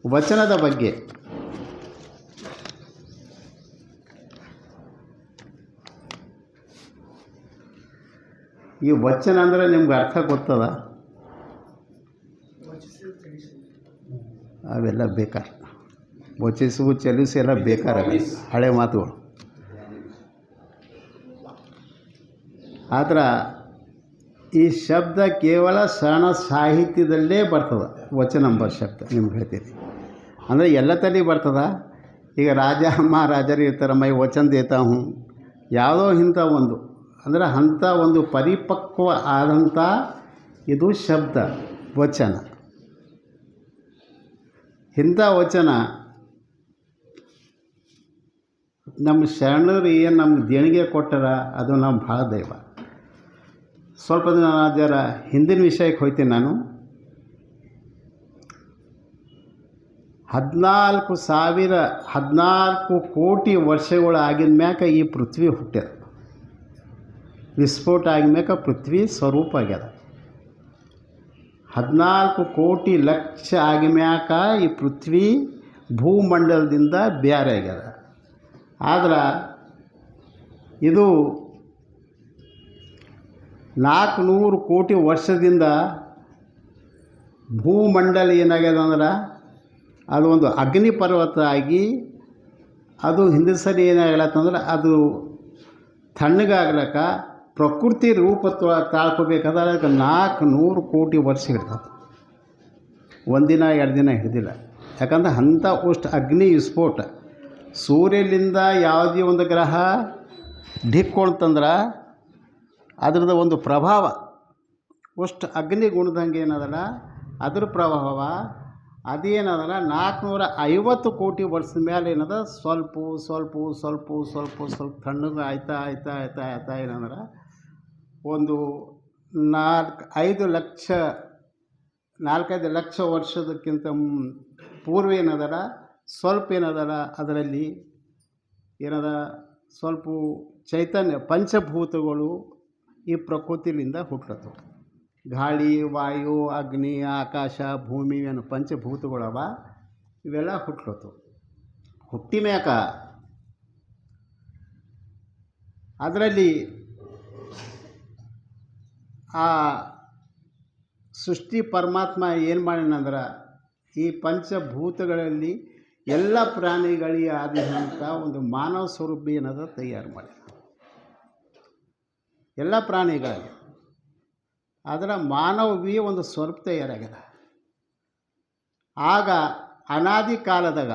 ವಚನದ ಬಗ್ಗೆ ಈ ವಚನ ಅಂದರೆ ನಿಮ್ಗೆ ಅರ್ಥ ಗೊತ್ತದ? ಅವೆಲ್ಲ ಬೇಕಾರೆ ವಚಿಸು ಚಲಿಸು ಎಲ್ಲ ಬೇಕಾರೆ ಹಳೆ ಮಾತುಗಳು. ಆದ್ರೆ ಈ ಶಬ್ದ ಕೇವಲ ಸರಳ ಸಾಹಿತ್ಯದಲ್ಲೇ ಬರ್ತದೆ. ವಚನ ಎಂಬ ಶಬ್ದ ನಿಮ್ಗೆ ಹೇಳ್ತೀನಿ ಅಂದರೆ ಎಲ್ಲ ತಲೆ ಬರ್ತದೆ. ಈಗ ರಾಜ ಮಹಾರಾಜರು ಇರ್ತಾರೆ, ಮೈ ವಚನ ದೇತಾ ಹೂँ, ಯಾವುದೋ ಇಂಥ ಒಂದು ಅಂದರೆ ಅಂಥ ಒಂದು ಪರಿಪಕ್ವ ಆದಂಥ ಇದು ಶಬ್ದ ವಚನ. ಇಂಥ ವಚನ ನಮ್ಮ ಶರಣರು ಏನು ನಮ್ಗೆ ದೇಣಿಗೆ ಕೊಟ್ಟಾರ, ಅದು ನಮ್ಮ ಭಾಳ ದೈವ. ಸ್ವಲ್ಪ ದಿನ ಜರ ಹಿಂದಿನ ವಿಷಯಕ್ಕೆ ಹೋಗ್ತೀನಿ ನಾನು. 14 ಕೋಟಿ ವರ್ಷಗಳು ಆಗಿದ ಮ್ಯಾಕ ಈ ಪೃಥ್ವಿ ಹುಟ್ಟ್ಯದ. ವಿಸ್ಫೋಟ ಆಗಿದ ಪೃಥ್ವಿ ಸ್ವರೂಪ ಆಗ್ಯದ. 14 ಕೋಟಿ ಲಕ್ಷ ಆಗಿಮ್ಯಾಕ ಈ ಪೃಥ್ವಿ ಭೂಮಂಡಲದಿಂದ ಬೇರೆ ಆಗ್ಯದ. ಆದ್ರೆ ಇದು 400 ಕೋಟಿ ವರ್ಷದಿಂದ ಭೂಮಂಡಲ ಏನಾಗ್ಯದ ಅಂದ್ರೆ ಅದು ಒಂದು ಅಗ್ನಿ ಪರ್ವತ ಆಗಿ ಅದು ಹಿಂದೆ ಸರಿ ಏನಾಗ್ಲತ್ತಂದ್ರೆ ಅದು ತಣ್ಣಗಾಗ್ಲಕ್ಕ ಪ್ರಕೃತಿ ರೂಪ ತಾಳ್ಕೋಬೇಕಾದ್ರೆ ಅದಕ್ಕೆ 400 ಕೋಟಿ ವರ್ಷ ಹಿಡ್ತದೆ. ಒಂದಿನ 2 ದಿನ ಹಿಡಿದಿಲ್ಲ. ಯಾಕಂದ್ರೆ ಅಂಥ ಅಷ್ಟು ಅಗ್ನಿ ವಿಸ್ಫೋಟ. ಸೂರ್ಯನಿಂದ ಯಾವುದೇ ಒಂದು ಗ್ರಹ ಢಿಕ್ಕೊಳ್ತಂದ್ರೆ ಅದರದ್ದು ಒಂದು ಪ್ರಭಾವ ಅಷ್ಟು ಅಗ್ನಿ ಗುಣದಂಗೆ ಏನದಲ್ಲ ಅದ್ರ ಪ್ರಭಾವ ಅದೇನದಲ್ಲ 450 ಕೋಟಿ ವರ್ಷದ ಮೇಲೆ ಏನದ ಸ್ವಲ್ಪ ತಣ್ಣಗೆ ಆಯ್ತಾ ಏನಂದ್ರೆ ಒಂದು 4-5 ಲಕ್ಷ ವರ್ಷದಕ್ಕಿಂತ ಪೂರ್ವ ಏನದಲ್ಲ ಸ್ವಲ್ಪ ಏನದಲ್ಲ ಅದರಲ್ಲಿ ಏನದ ಸ್ವಲ್ಪ ಚೈತನ್ಯ ಪಂಚಭೂತಗಳು ಈ ಪ್ರಕೃತಿಯಿಂದ ಹುಟ್ಟತ್ತವೆ. ಗಾಳಿ, ವಾಯು, ಅಗ್ನಿ, ಆಕಾಶ, ಭೂಮಿ ಏನು ಪಂಚಭೂತಗಳವ ಇವೆಲ್ಲ ಹುಟ್ಟತ್ತವೆ. ಹುಟ್ಟಿ ಮ್ಯಾಕ ಅದರಲ್ಲಿ ಆ ಸೃಷ್ಟಿ ಪರಮಾತ್ಮ ಏನು ಮಾಡ್ಯಾನಂದ್ರೆ ಈ ಪಂಚಭೂತಗಳಲ್ಲಿ ಎಲ್ಲ ಪ್ರಾಣಿಗಳಿಗೆ ಆದಂಥ ಒಂದು ಮಾನವ ಸ್ವರೂಪ ಏನದ ತಯಾರು ಮಾಡಿ ಎಲ್ಲ ಪ್ರಾಣಿಗಳಿಗೆ ಅದರ ಮಾನವೀಯ ಒಂದು ಸ್ವರೂಪ ತಯಾರಾಗ್ಯದ. ಆಗ ಅನಾದಿ ಕಾಲದಾಗ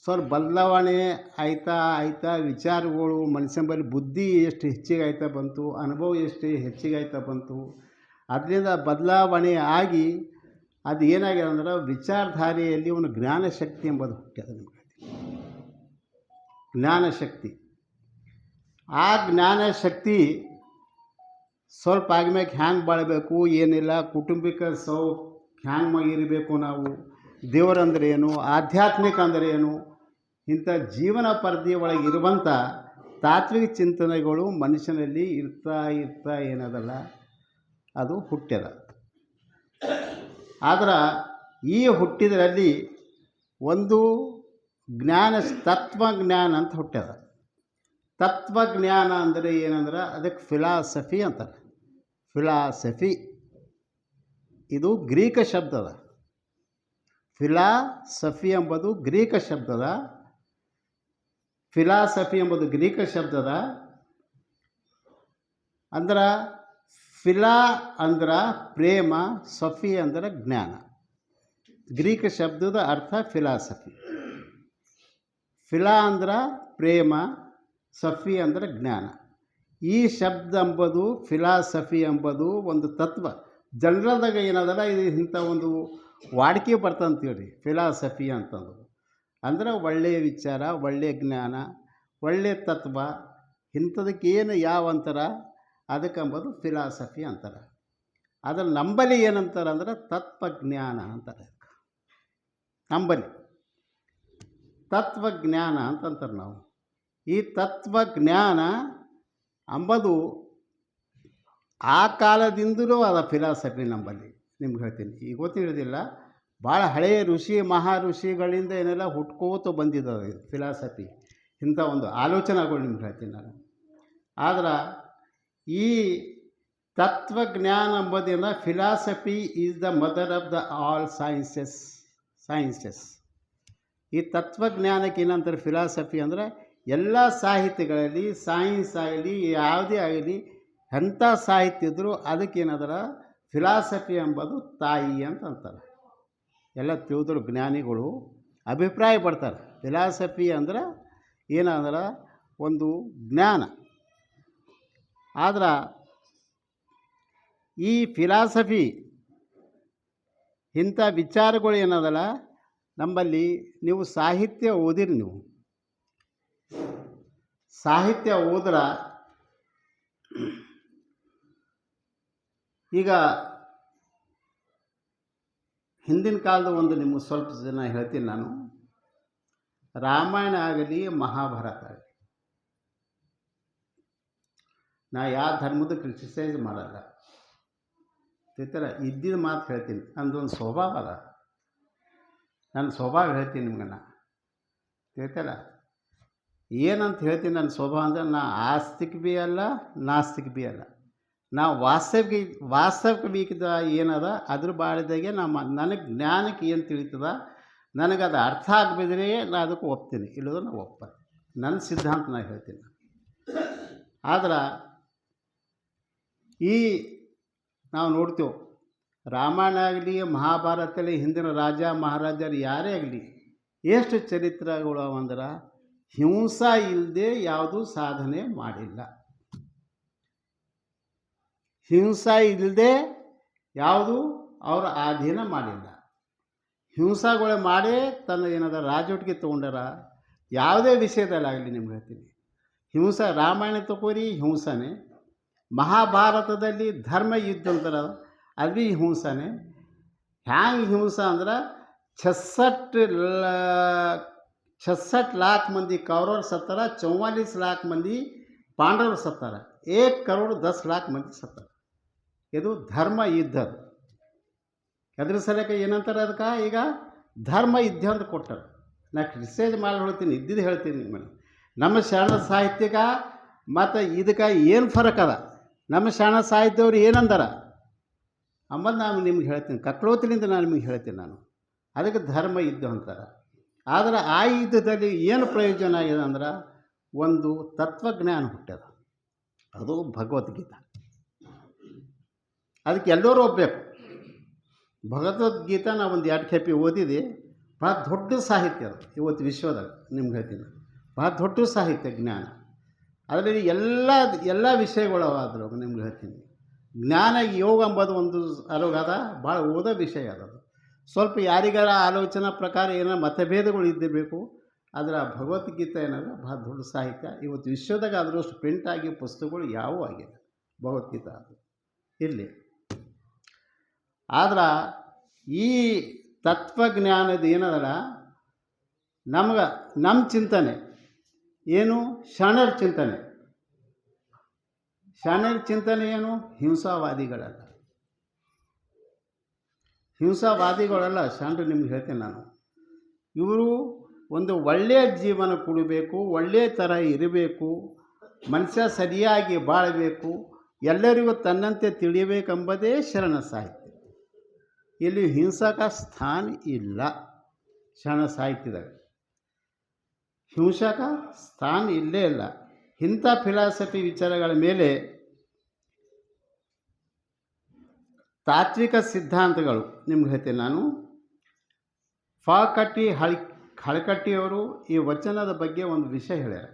ಸ್ವಲ್ಪ ಬದಲಾವಣೆ ಆಯ್ತಾ ವಿಚಾರಗಳು ಮನುಷ್ಯನ ಬಳಿ ಬುದ್ಧಿ ಎಷ್ಟು ಹೆಚ್ಚಿಗೆ ಆಯ್ತಾ ಬಂತು, ಅನುಭವ ಎಷ್ಟು ಹೆಚ್ಚಿಗೆ ಆಯ್ತಾ ಬಂತು. ಅದರಿಂದ ಬದಲಾವಣೆ ಆಗಿ ಅದು ಏನಾಗ್ಯದ ಅಂದ್ರೆ ವಿಚಾರಧಾರೆಯಲ್ಲಿ ಒಂದು ಜ್ಞಾನಶಕ್ತಿ ಎಂಬುದು ಹುಟ್ಟ್ಯದ. ನಿಮಗೆ ಜ್ಞಾನಶಕ್ತಿ, ಆ ಜ್ಞಾನಶಕ್ತಿ ಸ್ವಲ್ಪ ಆದ್ಮೇಲೆ ಹ್ಯಾಂಗೆ ಬಾಳಬೇಕು ಏನಿಲ್ಲ, ಕುಟುಂಬಿಕ ಹ್ಯಾಂಗೆ ಇರಬೇಕು, ನಾವು ದೇವರಂದ್ರೆ ಏನು, ಆಧ್ಯಾತ್ಮಿಕ ಅಂದರೆ ಏನು, ಇಂಥ ಜೀವನ ಪರಿಧಿ ಒಳಗೆ ಇರುವಂಥ ತಾತ್ವಿಕ ಚಿಂತನೆಗಳು ಮನುಷ್ಯನಲ್ಲಿ ಇರ್ತಾ ಏನದಲ್ಲ ಅದು ಹುಟ್ಟ್ಯದ. ಆದ್ರೆ ಈ ಹುಟ್ಟಿದ್ರಲ್ಲಿ ಒಂದು ತತ್ವಜ್ಞಾನ ಅಂತ ಹುಟ್ಟ್ಯದ. ತತ್ವಜ್ಞಾನ ಅಂದರೆ ಏನಂದ್ರೆ ಅದಕ್ಕೆ ಫಿಲಾಸಫಿ ಅಂತಾರೆ. ಫಿಲಾಸಫಿ ಇದು ಗ್ರೀಕ ಶಬ್ದದ. ಫಿಲಾಸಫಿ ಎಂಬುದು ಗ್ರೀಕ ಶಬ್ದದ. ಫಿಲಾಸಫಿ ಎಂಬುದು ಗ್ರೀಕ ಶಬ್ದದ. ಅಂದ್ರೆ ಫಿಲಾ ಅಂದ್ರೆ ಪ್ರೇಮ, ಸಫಿ ಅಂದ್ರೆ ಜ್ಞಾನ. ಗ್ರೀಕ ಶಬ್ದದ ಅರ್ಥ ಫಿಲಾಸಫಿ. ಫಿಲಾ ಅಂದ್ರೆ ಪ್ರೇಮ, ಸಫಿ ಅಂದರೆ ಜ್ಞಾನ. ಈ ಶಬ್ದ ಎಂಬುದು ಫಿಲಾಸಫಿ ಎಂಬುದು ಒಂದು ತತ್ವ. ಜನರಲ್ದಾಗ ಏನದಲ್ಲ ಇದು ಇಂಥ ಒಂದು ವಾಡಿಕೆ ಬರ್ತಂತೀವ್ರಿ ಫಿಲಾಸಫಿ ಅಂತಂದು. ಅಂದ್ರೆ ಒಳ್ಳೆಯ ವಿಚಾರ, ಒಳ್ಳೆಯ ಜ್ಞಾನ, ಒಳ್ಳೆಯ ತತ್ವ, ಇಂಥದಕ್ಕೆ ಏನು ಯಾವ ಅಂತಾರ ಅದಕ್ಕಂಬುದು ಫಿಲಾಸಫಿ ಅಂತಾರೆ. ಅದ್ರ ನಂಬಲಿ ಏನಂತಾರೆ ಅಂದ್ರೆ ತತ್ವಜ್ಞಾನ ಅಂತಾರೆ. ನಂಬಲಿ ತತ್ವಜ್ಞಾನ ಅಂತಂತಾರೆ ನಾವು. ಈ ತತ್ವಜ್ಞಾನ ಅಂಬದು ಆ ಕಾಲದಿಂದಲೂ ಅದ ಫಿಲಾಸಫಿ ನಂಬಲ್ಲಿ. ನಿಮ್ಗೆ ಹೇಳ್ತೀನಿ, ಈಗ ಗೊತ್ತಿರೋದಿಲ್ಲ. ಭಾಳ ಹಳೆಯ ಋಷಿ ಮಹಾಋಷಿಗಳಿಂದ ಏನೆಲ್ಲ ಹುಟ್ಕೋತ ಬಂದಿದ್ದಾವೆ ಫಿಲಾಸಫಿ. ಇಂಥ ಒಂದು ಆಲೋಚನೆಗಳು ನಿಮ್ಗೆ ಹೇಳ್ತೀನಿ ನಾನು. ಆದ್ರೆ ಈ ತತ್ವಜ್ಞಾನ ಎಂಬುದನ್ನು philosophy is the mother of the all sciences. ಈ ತತ್ವಜ್ಞಾನಕ್ಕೆ ಏನಂತಾರೆ ಫಿಲಾಸಫಿ ಅಂದರೆ ಎಲ್ಲ ಸಾಹಿತ್ಯಗಳಲ್ಲಿ ಸೈನ್ಸ್ ಆಗಲಿ ಯಾವುದೇ ಆಗಲಿ ಎಂಥ ಸಾಹಿತ್ಯ ಇದ್ದರೂ ಅದಕ್ಕೇನದರ ಫಿಲಾಸಫಿ ಎಂಬುದು ತಾಯಿ ಅಂತ ಅಂತಾರೆ. ಎಲ್ಲ ತಿಳಿದ್ರು ಜ್ಞಾನಿಗಳು ಅಭಿಪ್ರಾಯ ಪಡ್ತಾರೆ. ಫಿಲಾಸಫಿ ಅಂದ್ರೆ ಏನಂದ್ರೆ ಒಂದು ಜ್ಞಾನ. ಆದ್ರೆ ಈ ಫಿಲಾಸಫಿ ಇಂಥ ವಿಚಾರಗಳು ಏನದಲ್ಲ ನಮ್ಮಲ್ಲಿ, ನೀವು ಸಾಹಿತ್ಯ ಓದಿರಿ, ನೀವು ಸಾಹಿತ್ಯ ಓದ್ರ ಈಗ ಹಿಂದಿನ ಕಾಲದ ಒಂದು ನಿಮಗೆ ಸ್ವಲ್ಪ ಜನ ಹೇಳ್ತೀನಿ ನಾನು. ರಾಮಾಯಣ ಆಗಲಿ ಮಹಾಭಾರತ ಆಗಲಿ, ನಾ ಯಾವ ಧರ್ಮದ ಕ್ರಿಟಿಸೈಸ್ ಮಾಡಲ್ಲ, ತಿಳ್ತಾರ, ಇದ್ದಿದ್ದು ಮಾತು ಹೇಳ್ತೀನಿ. ನಂದೊಂದು ಸ್ವಭಾವ ಅದ, ನನ್ನ ಸ್ವಭಾವ ಹೇಳ್ತೀನಿ ನಿಮ್ಗೆ. ನಾ ತಿಳ್ತಾರ ಏನಂತ ಹೇಳ್ತೀನಿ. ನನ್ನ ಸ್ವಭಾವ ಅಂದರೆ ನಾ ಆಸ್ತಿಕ್ ಭೀ ಅಲ್ಲ, ನಾಸ್ತಿಕ್ ಭೀ ಅಲ್ಲ. ನಾ ವಾಸ್ತವಿಕ ಏನದ ಅದ್ರ ಬಾಳಿದಾಗೆ ನನಗೆ ಜ್ಞಾನಕ್ಕೆ ಏನು ತಿಳಿತದ, ನನಗದು ಅರ್ಥ ಆಗಬೇದ್ರೆ ನಾ ಅದಕ್ಕೆ ಒಪ್ತೀನಿ, ಇಲ್ಲದ ನಾ ಒಪ್ಪಲ್ಲ. ನನ್ನ ಸಿದ್ಧಾಂತ ನಾ ಹೇಳ್ತೀನಿ. ಆದ್ರೆ ಈ ನಾವು ನೋಡ್ತೇವೆ ರಾಮಾಯಣ ಆಗಲಿ ಮಹಾಭಾರತದಲ್ಲಿ ಹಿಂದಿನ ರಾಜ ಮಹಾರಾಜರು ಯಾರೇ ಆಗಲಿ ಎಷ್ಟು ಚರಿತ್ರೆಗಳು ಅಂದ್ರೆ ಹಿಂಸಾ ಇಲ್ಲದೆ ಯಾವುದೂ ಸಾಧನೆ ಮಾಡಿಲ್ಲ. ಹಿಂಸಾ ಇಲ್ಲದೆ ಯಾವುದು ಅವರು ಅಧೀನ ಮಾಡಿಲ್ಲ. ಹಿಂಸಾಗಳು ಮಾಡೇ ತನ್ನ ಏನದ ರಾಜೊಟ್ಟಿಗೆ ತೊಗೊಂಡಾರ. ಯಾವುದೇ ವಿಷಯದಲ್ಲಾಗಲಿ ನಿಮ್ಗೆ ಹೇಳ್ತೀನಿ, ಹಿಂಸಾ ರಾಮಾಯಣ ತಗೋರಿ ಹಿಂಸಾನೇ, ಮಹಾಭಾರತದಲ್ಲಿ ಧರ್ಮ ಯುದ್ಧ ಅಂತಾರೆ ಅದು ಭೀ ಹಿಂಸಾನೇ. ಹ್ಯಾಂಗೆ ಹಿಂಸಾ ಅಂದ್ರೆ 66 लाख ಮಂದಿ ಕೌರವರು ಸತ್ತಾರ, 44 लाख ಮಂದಿ ಪಾಂಡವರು ಸತ್ತಾರ, 1,10,00,000 ಮಂದಿ ಸತ್ತಾರ. ಇದು ಧರ್ಮ ಯುದ್ಧ. ಅದ್ರ ಸಲಕ್ಕೆ ಏನಂತಾರೆ ಅದಕ್ಕೆ ಈಗ ಧರ್ಮ ಯುದ್ಧ ಅಂತ ಕೊಟ್ಟಾರೆ. ನಾ ಕ್ರಿಟಿಸೈಸ್ ಮಾಡಿ ಹೇಳ್ತೀನಿ, ಇದ್ದಿದ್ದು ಹೇಳ್ತೀನಿ ನಿಮ್ಮಲ್ಲಿ. ನಮ್ಮ ಶರಣ ಸಾಹಿತ್ಯಕ ಮತ್ತು ಇದಕ್ಕೆ ಏನು ಫರಕ್ ಅದ, ನಮ್ಮ ಶರಣ ಸಾಹಿತ್ಯವ್ರು ಏನಂದಾರ ಅಂಬದು ನಾನು ನಿಮ್ಗೆ ಹೇಳ್ತೀನಿ. ಕಕ್ಳೋತಿನಿಂದ ನಾನು ನಿಮಗೆ ಹೇಳ್ತೀನಿ. ನಾನು ಅದಕ್ಕೆ ಧರ್ಮ ಯುದ್ಧ ಅಂತಾರೆ. ಆದರೆ ಆ ಯುದ್ಧದಲ್ಲಿ ಏನು ಪ್ರಯೋಜನ ಆಗಿದೆ ಅಂದ್ರೆ ಒಂದು ತತ್ವಜ್ಞಾನ ಹುಟ್ಟ್ಯದ, ಅದು ಭಗವದ್ಗೀತಾ. ಅದಕ್ಕೆ ಎಲ್ಲರೂ ಒಪ್ಪಬೇಕು. ಭಗವದ್ಗೀತಾ ನಾವು ಒಂದು 2 ಕೆಪಿ ಓದಿದೆ. ಭಾಳ ದೊಡ್ಡ ಸಾಹಿತ್ಯ ಅದು ಇವತ್ತು ವಿಶ್ವದಾಗ. ನಿಮ್ಗೆ ಹೇಳ್ತೀನಿ, ಭಾಳ ದೊಡ್ಡ ಸಾಹಿತ್ಯ ಜ್ಞಾನ. ಅದರಲ್ಲಿ ಎಲ್ಲ ವಿಷಯಗಳು ಆದರೂ ನಿಮ್ಗೆ ಹೇಳ್ತೀನಿ. ಜ್ಞಾನ ಯೋಗ ಎಂಬುದು ಒಂದು ಅದ, ಭಾಳ ಓದೋ ವಿಷಯ ಅದದು. ಸ್ವಲ್ಪ ಯಾರಿಗಾರ ಆಲೋಚನಾ ಪ್ರಕಾರ ಏನೋ ಮತಭೇದಗಳು ಇದ್ದಿರಬೇಕು. ಆದರೆ ಆ ಭಗವದ್ಗೀತೆ ಏನಂದ್ರೆ ಭಾಳ ದೊಡ್ಡ ಸಾಹಿತ್ಯ. ಇವತ್ತು ವಿಶ್ವದಾಗ ಅದರಷ್ಟು ಪ್ರಿಂಟ್ ಆಗಿ ಪುಸ್ತಕಗಳು ಯಾವುವು ಆಗಿದೆ ಭಗವದ್ಗೀತಾ ಅದು ಇರಲಿ. ಆದ್ರೆ ಈ ತತ್ವಜ್ಞಾನದ ಏನದಲ್ಲ ನಮ್ಮ ಚಿಂತನೆ ಏನು, ಶರಣರ ಚಿಂತನೆ. ಶರಣರ ಚಿಂತನೆ ಏನು, ಹಿಂಸಾವಾದಿಗಳಲ್ಲ. ಹಿಂಸಾವಾದಿಗಳಲ್ಲ ಶರಣರು. ನಿಮ್ಗೆ ಹೇಳ್ತೇನೆ ನಾನು, ಇವರು ಒಂದು ಒಳ್ಳೆಯ ಜೀವನ ಕೊಡಬೇಕು, ಒಳ್ಳೆಯ ಥರ ಇರಬೇಕು, ಮನುಷ್ಯ ಸರಿಯಾಗಿ ಬಾಳಬೇಕು, ಎಲ್ಲರಿಗೂ ತನ್ನಂತೆ ತಿಳಿಯಬೇಕೆಂಬುದೇ ಶರಣ ಸಾಹಿತ್ಯ. ಇಲ್ಲಿ ಹಿಂಸಕ ಸ್ಥಾನ ಇಲ್ಲ ಶರಣ ಸಾಹಿತ್ಯದಾಗ. ಹಿಂಸಕ ಸ್ಥಾನ ಇಲ್ಲೇ ಇಲ್ಲ. ಇಂಥ ಫಿಲಾಸಫಿ ವಿಚಾರಗಳ ಮೇಲೆ ತಾತ್ವಿಕ ಸಿದ್ಧಾಂತಗಳು ನಿಮ್ಗೆ ಹೇಳ್ತೇನೆ ನಾನು. ಹಳಕಟ್ಟಿಯವರು ಈ ವಚನದ ಬಗ್ಗೆ ಒಂದು ವಿಷಯ ಹೇಳ್ಯಾರ.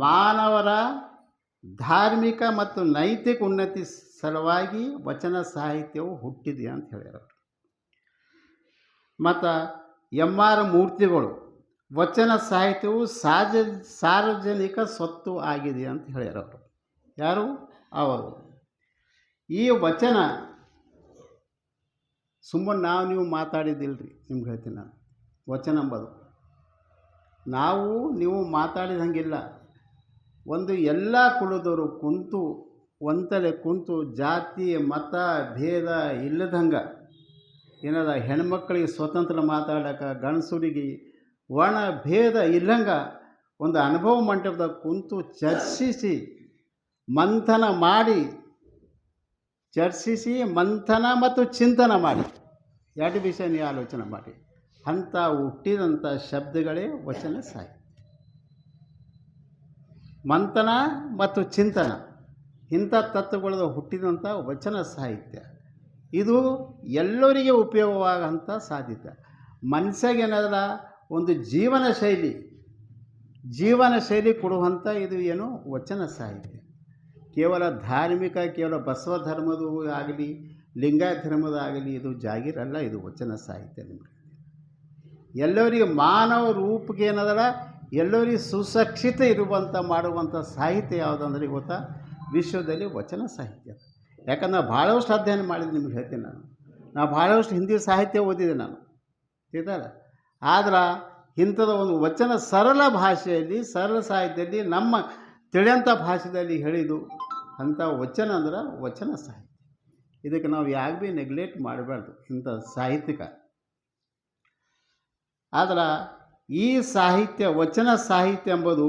ಮಾನವರ ಧಾರ್ಮಿಕ ಮತ್ತು ನೈತಿಕ ಉನ್ನತಿ ಸಲುವಾಗಿ ವಚನ ಸಾಹಿತ್ಯವು ಹುಟ್ಟಿದೆ ಅಂತ ಹೇಳ್ಯಾರ. ಮತ್ತು ಎಂ.ಆರ್. ಮೂರ್ತಿಗಳು ವಚನ ಸಾಹಿತ್ಯವು ಸಾರ್ವಜನಿಕ ಸ್ವತ್ತು ಆಗಿದೆ ಅಂತ ಹೇಳ್ಯಾರ ಅವರು. ಯಾರು? ಅವರು. ಈ ವಚನ ಸುಮ್ಮನೆ ನೀವು ಮಾತಾಡಿದ್ದಿಲ್ರಿ. ನಿಮ್ಗೆ ಹೇಳ್ತೀನಿ ನಾನು, ವಚನ ಎಂಬುದು ನಾವು ನೀವು ಮಾತಾಡಿದಂಗಿಲ್ಲ. ಒಂದು ಎಲ್ಲ ಕುಲದವರು ಕುಂತು ಒಂತಲೆ ಕುಂತು ಜಾತಿ ಮತ ಭೇದ ಇಲ್ಲದಂಗೆ ಏನದ ಹೆಣ್ಮಕ್ಳಿಗೆ ಸ್ವತಂತ್ರ ಮಾತಾಡೋಕೆ ಗಂಡಸರಿಗೆ ವರ್ಣ ಭೇದ ಇಲ್ಲಂಗ ಒಂದು ಅನುಭವ ಮಂಟಪದಾಗ ಕುಂತು ಚರ್ಚಿಸಿ ಮಂಥನ ಮತ್ತು ಚಿಂತನ ಮಾಡಿ ಎರಡು ವಿಷಯ ನೀವು ಆಲೋಚನೆ ಮಾಡಿ ಅಂಥ ಹುಟ್ಟಿದಂಥ ಶಬ್ದಗಳೇ ವಚನ ಸಾಹಿತ್ಯ. ಮಂಥನ ಮತ್ತು ಚಿಂತನ ಇಂಥ ತತ್ವಗಳದ ಹುಟ್ಟಿದಂಥ ವಚನ ಸಾಹಿತ್ಯ ಇದು ಎಲ್ಲರಿಗೆ ಉಪಯೋಗವಾಗಂಥ ಸಾಧ್ಯತೆ. ಮನುಷ್ಯಗೇನದ ಒಂದು ಜೀವನ ಶೈಲಿ ಕೊಡುವಂಥ ಇದು ಏನು ವಚನ ಸಾಹಿತ್ಯ. ಕೇವಲ ಧಾರ್ಮಿಕ ಕೇವಲ ಬಸವ ಧರ್ಮದ ಆಗಲಿ ಲಿಂಗಾಯತ ಧರ್ಮದ ಆಗಲಿ ಇದು ಜಾಗೀರಲ್ಲ, ಇದು ವಚನ ಸಾಹಿತ್ಯ. ನಿಮಗೆ ಎಲ್ಲರಿಗೆ ಮಾನವ ರೂಪಕ್ಕೆ ಏನದಲ್ಲ ಎಲ್ಲರಿಗೆ ಸುಶಿಕ್ಷಿತ ಇರುವಂಥ ಮಾಡುವಂಥ ಸಾಹಿತ್ಯ ಯಾವುದಂದ್ರೆ ಗೊತ್ತಾ, ವಿಶ್ವದಲ್ಲಿ ವಚನ ಸಾಹಿತ್ಯ. ಯಾಕಂದ್ರೆ ನಾನು ಭಾಳಷ್ಟು ಅಧ್ಯಯನ ಮಾಡಿದ್ದು ನಿಮ್ಗೆ ಹೇಳ್ತೀನಿ. ನಾನು ಭಾಳಷ್ಟು ಹಿಂದಿ ಸಾಹಿತ್ಯ ಓದಿದೆ ನಾನು, ತಿಳಿದಲ್ಲ. ಆದ್ರೆ ಇಂಥದ ಒಂದು ವಚನ ಸರಳ ಭಾಷೆಯಲ್ಲಿ ಸರಳ ಸಾಹಿತ್ಯದಲ್ಲಿ ನಮ್ಮ ತಿಳಿಯಂಥ ಭಾಷೆಯಲ್ಲಿ ಹೇಳಿದ್ದು ಅಂಥ ವಚನ ಅಂದ್ರೆ ವಚನ ಸಾಹಿತ್ಯ. ಇದಕ್ಕೆ ನಾವು ಯಾಕೆ ಭೀ ನೆಗ್ಲೆಕ್ಟ್ ಮಾಡಬಾರ್ದು ಇಂಥ ಸಾಹಿತ್ಯಕ್ಕೆ. ಆದ್ರೆ ಈ ಸಾಹಿತ್ಯ ವಚನ ಸಾಹಿತ್ಯ ಎಂಬುದು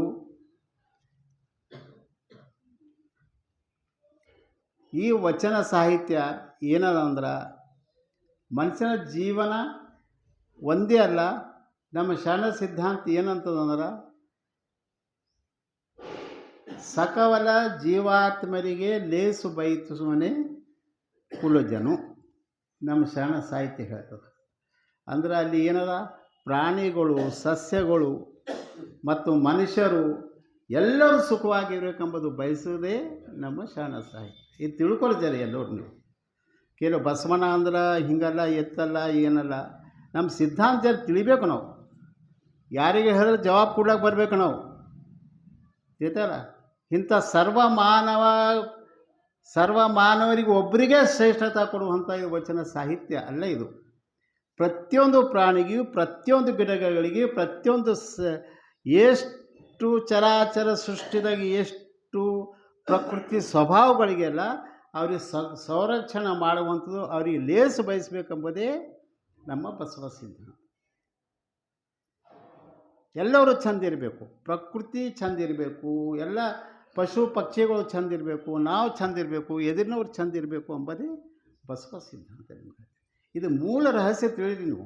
ಈ ವಚನ ಸಾಹಿತ್ಯ ಏನದ ಅಂದ್ರೆ ಮನುಷ್ಯನ ಜೀವನ ಒಂದೇ ಅಲ್ಲ. ನಮ್ಮ ಶರಣ ಸಿದ್ಧಾಂತ ಏನಂತದಂದ್ರೆ ಸಕಲ ಜೀವಾತ್ಮರಿಗೆ ಲೇಸು ಬಯಸುವನೇ ಕುಲಜನು. ನಮ್ಮ ಶರಣ ಸಾಹಿತ್ಯ ಹೇಳ್ತದೆ. ಅಂದ್ರೆ ಅಲ್ಲಿ ಏನದ ಪ್ರಾಣಿಗಳು ಸಸ್ಯಗಳು ಮತ್ತು ಮನುಷ್ಯರು ಎಲ್ಲರೂ ಸುಖವಾಗಿರ್ಬೇಕೆಂಬುದು ಬಯಸುವುದೇ ನಮ್ಮ ಶರಣ ಸಾಹಿತ್ಯ. ಇದು ತಿಳ್ಕೊಳ್ತಾರೆ ಎಲ್ಲರೂ. ನೀವು ಕೆಲವು ಬಸವಣ್ಣ ಅಂದ್ರೆ ಹಿಂಗಲ್ಲ ಎತ್ತಲ್ಲ ಏನಲ್ಲ, ನಮ್ಮ ಸಿದ್ಧಾಂತ ತಿಳಿಬೇಕು. ನಾವು ಯಾರಿಗೆ ಹೇಳಿದ್ರೆ ಜವಾಬು ಕೊಡ್ಲಿಕ್ಕೆ ಬರಬೇಕು. ನಾವು ತಿಳಿತಾರ ಇಂಥ ಸರ್ವ ಮಾನವರಿಗೆ ಒಬ್ಬರಿಗೆ ಶ್ರೇಷ್ಠತೆ ಕೊಡುವಂಥ ಇದು ವಚನ ಸಾಹಿತ್ಯ ಅಲ್ಲ. ಇದು ಪ್ರತಿಯೊಂದು ಪ್ರಾಣಿಗೂ ಪ್ರತಿಯೊಂದು ಗಿಡಗಳಿಗೆ ಪ್ರತಿಯೊಂದು ಎಷ್ಟು ಚರಾಚರ ಸೃಷ್ಟಿದಾಗ ಎಷ್ಟು ಪ್ರಕೃತಿ ಸ್ವಭಾವಗಳಿಗೆಲ್ಲ ಅವ್ರಿಗೆ ಸಂರಕ್ಷಣೆ ಮಾಡುವಂಥದ್ದು, ಅವ್ರಿಗೆ ಲೇಸು ಬಯಸಬೇಕೆಂಬುದೇ ನಮ್ಮ ಬಸವ ಸಿದ್ಧಾಂತ. ಎಲ್ಲರೂ ಚಂದ ಇರಬೇಕು, ಪ್ರಕೃತಿ ಚಂದ ಇರಬೇಕು, ಎಲ್ಲ ಪಶು ಪಕ್ಷಿಗಳು ಚಂದ ಇರಬೇಕು, ನಾವು ಚಂದ ಇರಬೇಕು, ಎದುರಿನವ್ರು ಚಂದ ಇರಬೇಕು ಎಂಬುದೇ ಬಸವ ಸಿದ್ಧಾಂತ. ಇದು ಮೂಲ ರಹಸ್ಯ ತಿಳಿರಿ ನೀವು.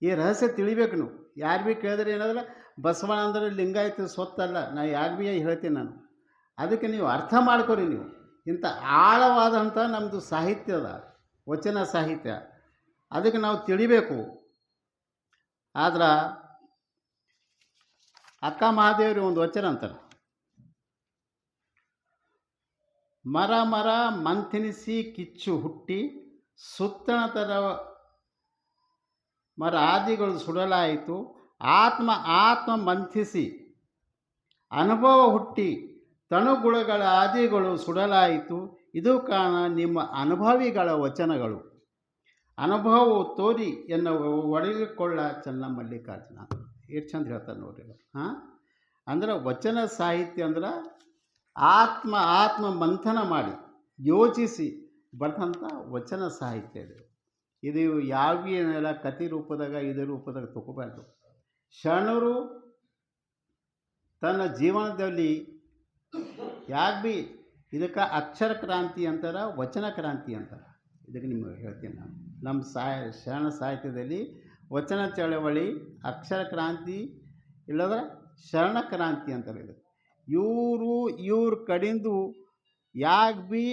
ಈ ರಹಸ್ಯ ತಿಳಿಬೇಕು ನೀವು. ಯಾರು ಭೀ ಕೇಳಿದ್ರೆ ಏನಾದ್ರೆ ಬಸವಣ್ಣ ಅಂದರೆ ಲಿಂಗಾಯತ ಸ್ವತ್ತಲ್ಲ, ನಾ ಯಾರು ಭೀ ಹೇಳ್ತೀನಿ ನಾನು. ಅದಕ್ಕೆ ನೀವು ಅರ್ಥ ಮಾಡ್ಕೊರಿ. ನೀವು ಇಂಥ ಆಳವಾದಂಥ ನಮ್ಮದು ಸಾಹಿತ್ಯದ ವಚನ ಸಾಹಿತ್ಯ, ಅದಕ್ಕೆ ನಾವು ತಿಳಿಬೇಕು. ಆದ್ರೆ ಅಕ್ಕ ಮಹಾದೇವ್ರಿ ಒಂದು ವಚನ ಅಂತಾರೆ, ಮರ ಮರ ಮಂಥನಿಸಿ ಕಿಚ್ಚು ಹುಟ್ಟಿ ಸುತ್ತಣತರ ಮರ ಆದಿಗಳು ಸುಡಲಾಯಿತು, ಆತ್ಮ ಮಂಥಿಸಿ ಅನುಭವ ಹುಟ್ಟಿ ತನುಗುಳಗಳ ಆದಿಗಳು ಸುಡಲಾಯಿತು, ಇದು ಕಾರಣ ನಿಮ್ಮ ಅನುಭವಿಗಳ ವಚನಗಳು ಅನುಭವವು ತೋರಿ ಎನ್ನ ಒಡಗಿಕೊಳ್ಳ ಚೆನ್ನ ಮಲ್ಲಿಕಾರ್ಜುನ. ಎಷ್ಟು ಚಂದ ಹೇಳ್ತಾರೆ ನೋಡ್ರಿ. ಅಂದ್ರೆ ವಚನ ಸಾಹಿತ್ಯ ಅಂದ್ರೆ ಆತ್ಮ ಮಂಥನ ಮಾಡಿ ಯೋಚಿಸಿ ಬರ್ತಂಥ ವಚನ ಸಾಹಿತ್ಯ ಇದು ಯಾವ ಏನೆಲ್ಲ ಕಥೆ ರೂಪದಾಗ ಇದೇ ರೂಪದಾಗ ತಗೋಬಾರ್ದು. ಶರಣರು ತನ್ನ ಜೀವನದಲ್ಲಿ ಯಾಕೆ ಭೀ ಇದಕ್ಕೆ ಅಕ್ಷರ ಕ್ರಾಂತಿ ಅಂತಾರೆ, ವಚನ ಕ್ರಾಂತಿ ಅಂತಾರೆ. ಇದಕ್ಕೆ ನಿಮಗೆ ಹೇಳ್ತೀನಿ ನಾನು. ನಮ್ಮ ಶರಣ ಸಾಹಿತ್ಯದಲ್ಲಿ ವಚನ ಚಳವಳಿ, ಅಕ್ಷರ ಕ್ರಾಂತಿ ಇಲ್ಲದ್ರೆ ಶರಣ ಕ್ರಾಂತಿ ಅಂತಾರೆ. ಇದು ಇವ್ರ ಕಡಿಂದು ಯಾಕೆ ಭೀ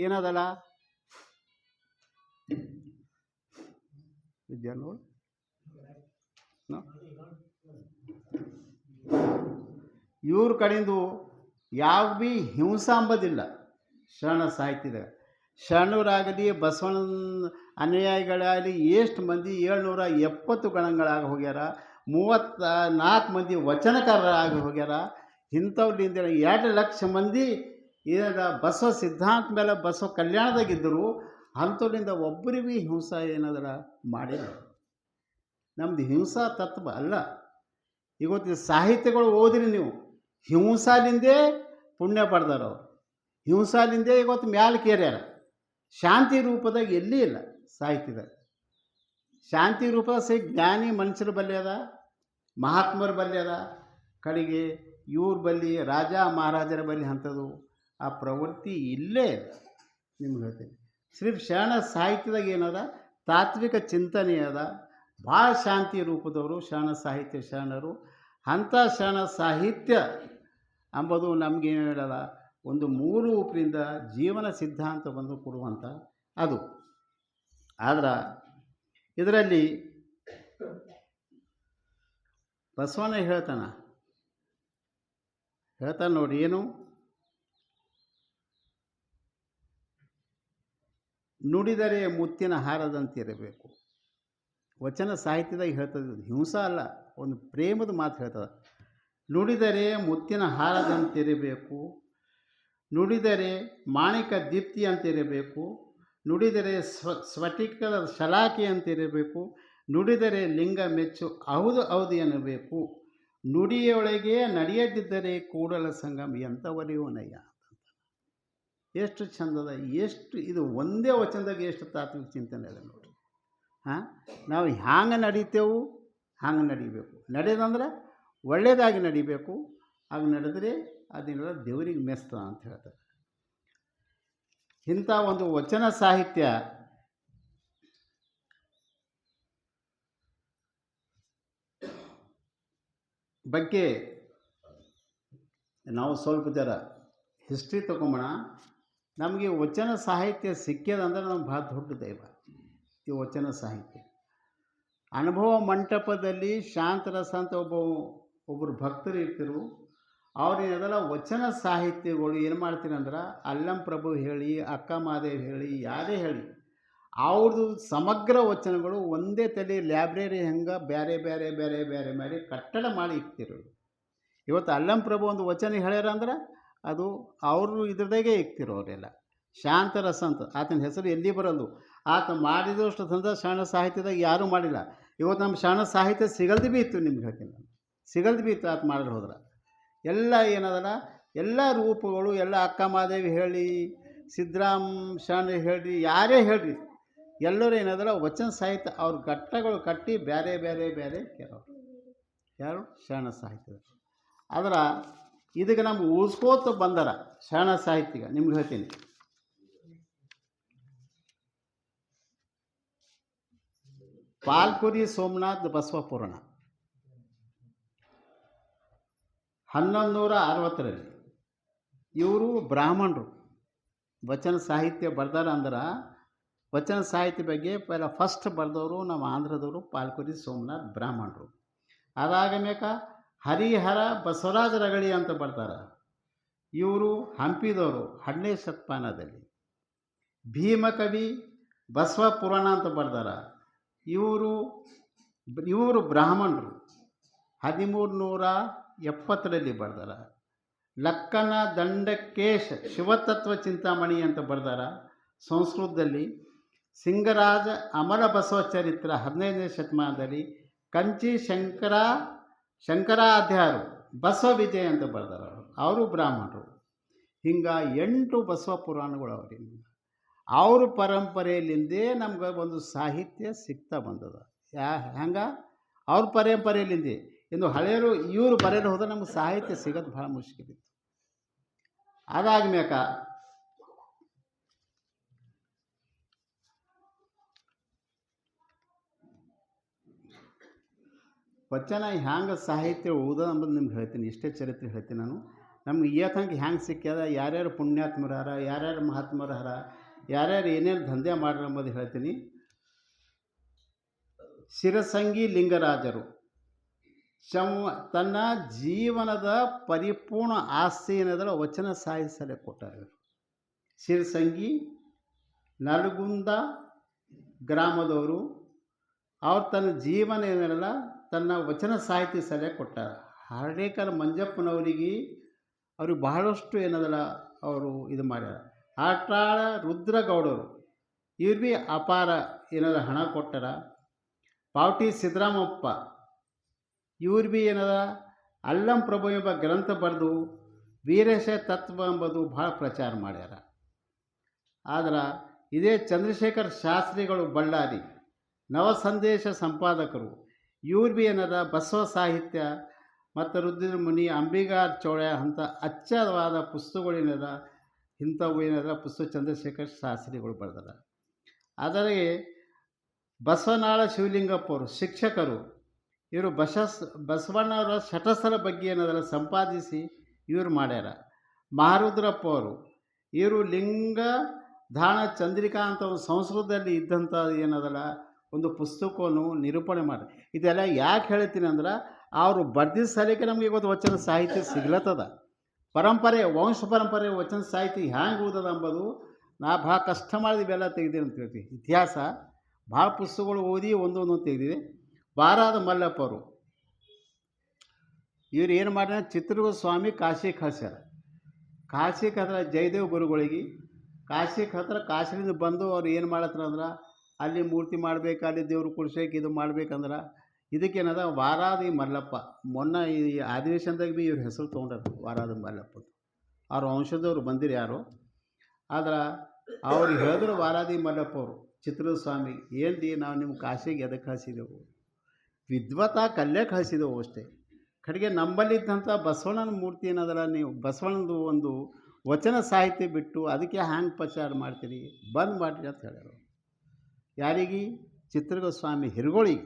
ಏನದಲ್ಲ ವಿದ್ಯಾರ್ಥಿಗಳು ಇವ್ರ ಕಡಿಂದು ಯಾವ ಭೀ ಹಿಂಸಾ ಅಂಬೋದಿಲ್ಲ ಶರಣ ಸಾಹಿತ್ಯದಾಗ. ಶರಣರಾಗಲಿ ಬಸವಣ್ಣ ಅನುಯಾಯಿಗಳಾಗಲಿ ಎಷ್ಟು ಮಂದಿ 770 ಗಣಗಳಾಗಿ ಹೋಗ್ಯಾರ, 34 ಮಂದಿ ವಚನಕಾರರಾಗಿ ಹೋಗ್ಯಾರ. ಇಂಥವ್ರಿಂದ 2 ಲಕ್ಷ ಮಂದಿ ಏನಾದ ಬಸವ ಸಿದ್ಧಾಂತ ಮೇಲೆ ಬಸವ ಕಲ್ಯಾಣದಾಗಿದ್ದರು. ಅಂಥವ್ರಿಂದ ಒಬ್ಬರಿಗೂ ಹಿಂಸಾ ಏನಾದ್ರ ಮಾಡಿಲ್ಲ. ನಮ್ಮದು ಹಿಂಸಾ ತತ್ವ ಅಲ್ಲ. ಇವತ್ತು ಸಾಹಿತ್ಯಗಳು ಓದಿರಿ ನೀವು, ಹಿಂಸಾಲಿಂದೇ ಪುಣ್ಯ ಪಡೆದಾರವ್ರು, ಹಿಂಸಾಲಿಂದೇ ಇವತ್ತು ಮ್ಯಾಲೆ ಕೇರ್ಯಾರ. ಶಾಂತಿ ರೂಪದಾಗ ಎಲ್ಲಿ ಇಲ್ಲ ಸಾಹಿತ್ಯದಾಗ. ಶಾಂತಿ ರೂಪ ಜ್ಞಾನಿ ಮನುಷ್ಯರ ಬಲ್ಲಿ ಅದ, ಮಹಾತ್ಮರ ಬಲ್ಲಿ ಅದ, ಕಡೆಗೆ ಇವ್ರ ಬಲ್ಲಿ ರಾಜ ಮಹಾರಾಜರ ಬಲ್ಲಿ ಅಂಥದ್ದು ಆ ಪ್ರವೃತ್ತಿ ಇಲ್ಲೇ ಇದೆ. ನಿಮ್ಗೆ ಹೇಳ್ತೀನಿ, ಸಿರ್ಫ್ ಶರಣ ಸಾಹಿತ್ಯದಾಗ ಏನದ ತಾತ್ವಿಕ ಚಿಂತನೆ ಅದ. ಭಾಳ ಶಾಂತಿ ರೂಪದವರು ಶರಣ ಸಾಹಿತ್ಯ ಶರಣರು. ಅಂಥ ಶರಣ ಸಾಹಿತ್ಯ ಅಂಬುದು ನಮಗೇನು ಹೇಳಲ್ಲ, ಒಂದು ಮೂರು ರೂಪದಿಂದ ಜೀವನ ಸಿದ್ಧಾಂತವನ್ನು ಕೊಡುವಂಥ ಅದು. ಆದ್ರೆ ಇದರಲ್ಲಿ ಬಸವಣ್ಣ ಹೇಳ್ತಾನೆ ನೋಡಿ, ಏನು ನುಡಿದರೆ ಮುತ್ತಿನ ಹಾರದಂತಿರಬೇಕು. ವಚನ ಸಾಹಿತ್ಯದಾಗ ಹೇಳ್ತದೆ, ಹಿಂಸಾ ಅಲ್ಲ, ಒಂದು ಪ್ರೇಮದ ಮಾತು ಹೇಳ್ತದೆ. ನುಡಿದರೆ ಮುತ್ತಿನ ಹಾರದಂತಿರಬೇಕು, ನುಡಿದರೆ ಮಾಣಿಕ ದೀಪ್ತಿ ಅಂತಿರಬೇಕು, ನುಡಿದರೆ ಸ್ಫಟಿಕದ ಶಲಾಖೆ ಅಂತಿರಬೇಕು, ನುಡಿದರೆ ಲಿಂಗ ಮೆಚ್ಚು ಹೌದು ಹೌದು ಎನ್ನಬೇಕು, ನುಡಿಯೊಳಗೆ ನಡೆಯದಿದ್ದರೆ ಕೂಡಲ ಸಂಗಮ ಎಂಥವರಿವನಯ್ಯ. ಎಷ್ಟು ಚಂದದ, ಎಷ್ಟು ಇದು ಒಂದೇ ವಚನದಾಗ ಎಷ್ಟು ತಾತ್ವಿಕ ಚಿಂತನೆ ಇದೆ ನೋಡಿ. ನಾವು ಹ್ಯಾಂಗೆ ನಡೀತೇವು ಹಂಗೆ ನಡಿಬೇಕು. ನಡೆದಂದ್ರೆ ಒಳ್ಳೆಯದಾಗಿ ನಡಿಬೇಕು. ಹಾಗೆ ನಡೆದರೆ ಅದನ್ನೆಲ್ಲ ದೇವರಿಗೆ ಮೆಸ್ತದ ಅಂತ ಹೇಳ್ತಾರೆ. ಇಂಥ ಒಂದು ವಚನ ಸಾಹಿತ್ಯ ಬಗ್ಗೆ ನಾವು ಸ್ವಲ್ಪ ಜರ ಹಿಸ್ಟ್ರಿ ತಗೊಂಬೋಣ. ನಮಗೆ ವಚನ ಸಾಹಿತ್ಯ ಸಿಕ್ಕ್ಯದಂದ್ರೆ ನಮ್ಗೆ ಭಾಳ ದೊಡ್ಡ ದೈವ ಈ ವಚನ ಸಾಹಿತ್ಯ. ಅನುಭವ ಮಂಟಪದಲ್ಲಿ ಶಾಂತರಸ ಅಂತ ಒಬ್ಬರು ಭಕ್ತರು ಇರ್ತಿರು. ಅವ್ರೇನದಲ್ಲ ವಚನ ಸಾಹಿತ್ಯಗಳು ಏನು ಮಾಡ್ತೀನಿ ಅಂದ್ರೆ, ಅಲ್ಲಂ ಪ್ರಭು ಹೇಳಿ, ಅಕ್ಕ ಮಾದೇವ್ ಹೇಳಿ, ಯಾರೇ ಹೇಳಿ, ಅವ್ರದ್ದು ಸಮಗ್ರ ವಚನಗಳು ಒಂದೇ ತಲೆ ಲೈಬ್ರರಿ ಹೆಂಗೆ ಬೇರೆ ಬೇರೆ ಬೇರೆ ಬೇರೆ ಮಾಡಿ ಕಟ್ಟಡ ಮಾಡಿ ಇಕ್ತಿರು. ಇವತ್ತು ಅಲ್ಲಂ ಪ್ರಭು ಒಂದು ವಚನ ಹೇಳ್ಯಾರ ಅಂದ್ರೆ ಅದು ಅವರು ಇದ್ರದಾಗೆ ಇಕ್ತಿರು. ಅವರೆಲ್ಲ ಶಾಂತರಸ ಅಂತ ಆತನ ಹೆಸರು ಎಲ್ಲಿ ಬರಲ್ದು. ಆತ ಮಾಡಿದಷ್ಟು ತಂದ ಶರಣ ಸಾಹಿತ್ಯದಾಗ ಯಾರೂ ಮಾಡಿಲ್ಲ. ಇವತ್ತು ನಮ್ಮ ಶರಣ ಸಾಹಿತ್ಯ ಸಿಗಲ್ದು ಭೀ ಇತ್ತು, ನಿಮ್ಗೆ ಹೇಳ್ತೀನಿ ನಾನು, ಸಿಗಲ್ದು ಭೀ ಇತ್ತು ಆತ ಮಾಡಿದ್ರೆ ಹೋದ್ರೆ. ಎಲ್ಲ ಏನದಲ್ಲ, ಎಲ್ಲ ರೂಪಗಳು ಎಲ್ಲ ಅಕ್ಕ ಮಾದೇವಿ ಹೇಳಿ, ಸಿದ್ದರಾಮ್ ಶರಣ ಹೇಳ್ರಿ, ಯಾರೇ ಹೇಳ್ರಿ, ಎಲ್ಲರೂ ಏನದಲ್ಲ ವಚನ ಸಾಹಿತ್ಯ ಅವ್ರ ಘಟ್ಟಗಳು ಕಟ್ಟಿ ಬೇರೆ ಬೇರೆ ಬೇರೆ ಕೆಲವರು ಯಾರು ಶರಣ ಸಾಹಿತ್ಯದ. ಆದ್ರೆ ಇದಕ್ಕೆ ನಮ್ಗೆ ಉಳಿಸ್ಕೋತ ಬಂದಾರ ಶರಣ ಸಾಹಿತ್ಯ. ನಿಮ್ಗೆ ಹೇಳ್ತೀನಿ, ಪಾಲ್ಕುರಿ ಸೋಮನಾಥ್ ಬಸವ ಪುರಾಣ 1160ರಲ್ಲಿ ಇವರು ಬ್ರಾಹ್ಮಣರು ವಚನ ಸಾಹಿತ್ಯ ಬರ್ದಾರ. ಅಂದ್ರೆ ವಚನ ಸಾಹಿತ್ಯ ಬಗ್ಗೆ ಪೈಲ ಫಸ್ಟ್ ಬರೆದವರು ನಮ್ಮ ಆಂಧ್ರದವರು ಪಾಲ್ಕುರಿ ಸೋಮನಾಥ್ ಬ್ರಾಹ್ಮಣರು. ಅದಾದ ಮೇಕ ಹರಿಹರ ಬಸವರಾಜ ರಗಳಿ ಅಂತ ಬರ್ತಾರೆ. ಇವರು ಹಂಪಿದವರು 12ನೇ ಶತಮಾನದಲ್ಲಿ. ಭೀಮಕವಿ ಬಸವ ಪುರಾಣ ಅಂತ ಬರ್ದಾರ. ಇವರು ಬ್ರಾಹ್ಮಣರು 1370ರಲ್ಲಿ ಬರ್ದಾರ. ಲಕ್ಕನ ದಂಡಕೇಶ ಶಿವತತ್ವ ಚಿಂತಾಮಣಿ ಅಂತ ಬರ್ದಾರ ಸಂಸ್ಕೃತದಲ್ಲಿ. ಸಿಂಗರಾಜ ಅಮರ ಬಸವ ಚರಿತ್ರ 15ನೇ ಶತಮಾನದಲ್ಲಿ. ಕಂಚಿ ಶಂಕರಾಧ್ಯಾಯರು ಬಸವ ವಿಜಯ ಅಂತ ಬರ್ದಾರ, ಅವರು ಬ್ರಾಹ್ಮಣರು. ಹಿಂಗೆ 8 ಬಸವ ಪುರಾಣಗಳು ಅವ್ರಿಗೆ. ಅವ್ರ ಪರಂಪರೆಯಲ್ಲಿಂದೇ ನಮ್ಗೆ ಒಂದು ಸಾಹಿತ್ಯ ಸಿಗ್ತಾ ಬಂದದ. ಹೆಂಗೆ ಅವ್ರ ಪರಂಪರೆಯಲ್ಲಿಂದೇ. ಇನ್ನು ಹಳೆಯರು ಇವರು ಬರೆಯಲು ಹೋದ್ರೆ ನಮ್ಗೆ ಸಾಹಿತ್ಯ ಸಿಗೋದು ಭಾಳ ಮುಷ್ಕಿಲಿತ್ತು. ಅದಾದ್ಮೇಕ ವಚನ ಹ್ಯಾಂಗೆ ಸಾಹಿತ್ಯ ಓದೋದು ಅಂಬುದು ನಿಮ್ಗೆ ಹೇಳ್ತೀನಿ. ಇಷ್ಟೇ ಚರಿತ್ರೆ ಹೇಳ್ತೀನಿ ನಾನು. ನಮ್ಗೆ ತನಕ ಹ್ಯಾಂಗೆ ಸಿಕ್ಕ್ಯದ, ಯಾರ್ಯಾರು ಪುಣ್ಯಾತ್ಮರಾರ, ಯಾರ್ಯಾರು ಮಹಾತ್ಮರಾರ, ಯಾರ್ಯಾರು ಏನೇನು ದಂಧೆ ಮಾಡ್ರ ಅಂಬೋದು ಹೇಳ್ತೀನಿ. ಶಿರಸಂಗಿ ಲಿಂಗರಾಜರು ತನ್ನ ಜೀವನದ ಪರಿಪೂರ್ಣ ಆಸ್ತಿ ಏನದಲ್ಲ ವಚನ ಸಾಹಿತ್ಯ ಕೊಟ್ಟಾರೆ. ಶಿರಸಂಗಿ ನರಗುಂದ ಗ್ರಾಮದವರು. ಅವ್ರು ತನ್ನ ಜೀವನ ಏನಲ್ಲ ತನ್ನ ವಚನ ಸಾಹಿತ್ಯ ಸಲಹೆ ಕೊಟ್ಟಾರ. ಹರ್ಡೇಕರ್ ಮಂಜಪ್ಪನವರಿಗೆ ಅವ್ರಿಗೆ ಬಹಳಷ್ಟು ಏನದಲ್ಲ ಅವರು ಇದು ಮಾಡ್ಯಾರ. ಆಟಾಳ ರುದ್ರಗೌಡರು ಇವ್ರು ಭೀ ಅಪಾರ ಏನಾರ ಹಣ ಕೊಟ್ಟಾರ. ಪಾವಟಿ ಸಿದ್ದರಾಮಪ್ಪ ಇವ್ರು ಭೀ ಏನದ ಅಲ್ಲಂ ಪ್ರಭು ಎಂಬ ಗ್ರಂಥ ಬರೆದು ವೀರೇಶ ತತ್ವ ಎಂಬುದು ಭಾಳ ಪ್ರಚಾರ ಮಾಡ್ಯಾರ. ಆದ್ರೆ ಇದೇ ಚಂದ್ರಶೇಖರ್ ಶಾಸ್ತ್ರಿಗಳು ಬಳ್ಳಾರಿ ನವ ಸಂದೇಶ ಸಂಪಾದಕರು. ಇವ್ರು ಭೀ ಏನಾರ ಬಸವ ಸಾಹಿತ್ಯ ಮತ್ತು ರುದ್ರ ಮುನಿ, ಅಂಬಿಗಾರ್ ಚೌಳೆ ಅಂತ ಅಚ್ಚವಾದ ಪುಸ್ತಕಗಳು ಏನದ, ಇಂಥವು ಏನದ ಪುಸ್ತಕ ಚಂದ್ರಶೇಖರ್ ಶಾಸ್ತ್ರಿಗಳು ಬರೆದಾರ. ಅದರಿಗೆ ಬಸವನಾಳ ಶಿವಲಿಂಗಪ್ಪ ಅವರು ಶಿಕ್ಷಕರು. ಇವರು ಬಸವಣ್ಣವರ ಶಟಸ್ಥಲ ಬಗ್ಗೆ ಏನದಲ್ಲ ಸಂಪಾದಿಸಿ ಇವರು ಮಾಡ್ಯಾರ. ಮಹಾರುದ್ರಪ್ಪ ಅವರು ಇವರು ಲಿಂಗ ದಾನ ಚಂದ್ರಿಕಾ ಅಂತ ಒಂದು ಸಂಸ್ಕೃತದಲ್ಲಿ ಇದ್ದಂಥ ಏನದಲ್ಲ ಒಂದು ಪುಸ್ತಕವನ್ನು ನಿರೂಪಣೆ ಮಾಡಿ. ಇದೆಲ್ಲ ಯಾಕೆ ಹೇಳ್ತೀನಿ ಅಂದ್ರೆ ಅವರು ಬರ್ದಿದ್ದ ಸಲಕ್ಕೆ ನಮಗೆ ಇವತ್ತು ವಚನ ಸಾಹಿತ್ಯ ಸಿಗ್ಲತ್ತದ. ಪರಂಪರೆ, ವಂಶ ಪರಂಪರೆ ವಚನ ಸಾಹಿತ್ಯ ಹ್ಯಾಂಗೆ ಓದದ ಅಂಬೋದು ನಾ ಭಾಳ ಕಷ್ಟ ಮಾಡಿದ ಇವೆಲ್ಲ ತೆಗೆದಿದೆ ಅಂತ ಹೇಳ್ತೀವಿ. ಇತಿಹಾಸ ಭಾಳ ಪುಸ್ತಕಗಳು ಓದಿ ಒಂದೊಂದು ತೆಗೆದಿದೆ. ಬಾರಾದ ಮಲ್ಲಪ್ಪ ಅವರು ಇವ್ರು ಏನು ಮಾಡ್ಯಾರ, ಚಿತ್ರದುರ್ಗ ಸ್ವಾಮಿ ಕಾಶಿಗೆ ಕಳ್ಸ್ಯಾರ. ಕಾಶಿಗೆ ಹತ್ರ ಜಯದೇವ್ ಗುರುಗಳಿಗೆ ಕಾಶಿಗೆ ಹತ್ರ ಕಾಶಿಯಿಂದ ಬಂದು ಅವ್ರು ಏನು ಮಾಡತ್ರ ಅಂದ್ರೆ ಅಲ್ಲಿ ಮೂರ್ತಿ ಮಾಡ್ಬೇಕು, ಅಲ್ಲಿ ದೇವ್ರು ಕುಡ್ಸಕ್ಕೆ ಇದು ಮಾಡ್ಬೇಕಂದ್ರೆ ಇದಕ್ಕೇನದ ವಾರಾದಿ ಮಲ್ಲಪ್ಪ. ಮೊನ್ನೆ ಈ ಅಧಿವೇಶನದಾಗ ಭೀ ಇವ್ರ ಹೆಸರು ತೊಗೊಂಡ್ರು, ವಾರಾದಿ ಮಲ್ಲಪ್ಪ. ಅವ್ರ ವಂಶದವ್ರು ಬಂದಿರು ಯಾರು, ಆದ್ರೆ ಅವ್ರಿಗೆ ಹೇಳಿದ್ರು ವಾರಾದಿ ಮಲ್ಲಪ್ಪ ಅವರು ಚಿತ್ರದುರ್ಗ ಸ್ವಾಮಿ, ಏನು ರೀ ನಾವು ನಿಮ್ಮ ಕಾಶಿಗೆ ಎದಕ್ಕೆ ಕಳಿಸಿದೆವು, ವಿದ್ವತ್ತ ಕಲ್ಯಕ್ಕೆ ಕಳಿಸಿದೆವು ಅಷ್ಟೇ. ಕಡೆಗೆ ನಂಬಲ್ಲಿದ್ದಂಥ ಬಸವಣ್ಣನ ಮೂರ್ತಿ ಏನದಲ್ಲ, ನೀವು ಬಸವಣ್ಣನದು ಒಂದು ವಚನ ಸಾಹಿತ್ಯ ಬಿಟ್ಟು ಅದಕ್ಕೆ ಹ್ಯಾಂಗೆ ಪ್ರಚಾರ ಮಾಡ್ತೀರಿ, ಬಂದ್ ಮಾಡಿರಿ ಅಂತ ಹೇಳ್ಯಾರ. ಯಾರಿಗೆ? ಚಿತ್ರದುರ್ಗ ಸ್ವಾಮಿ ಹಿರುಗಳಿಗೆ.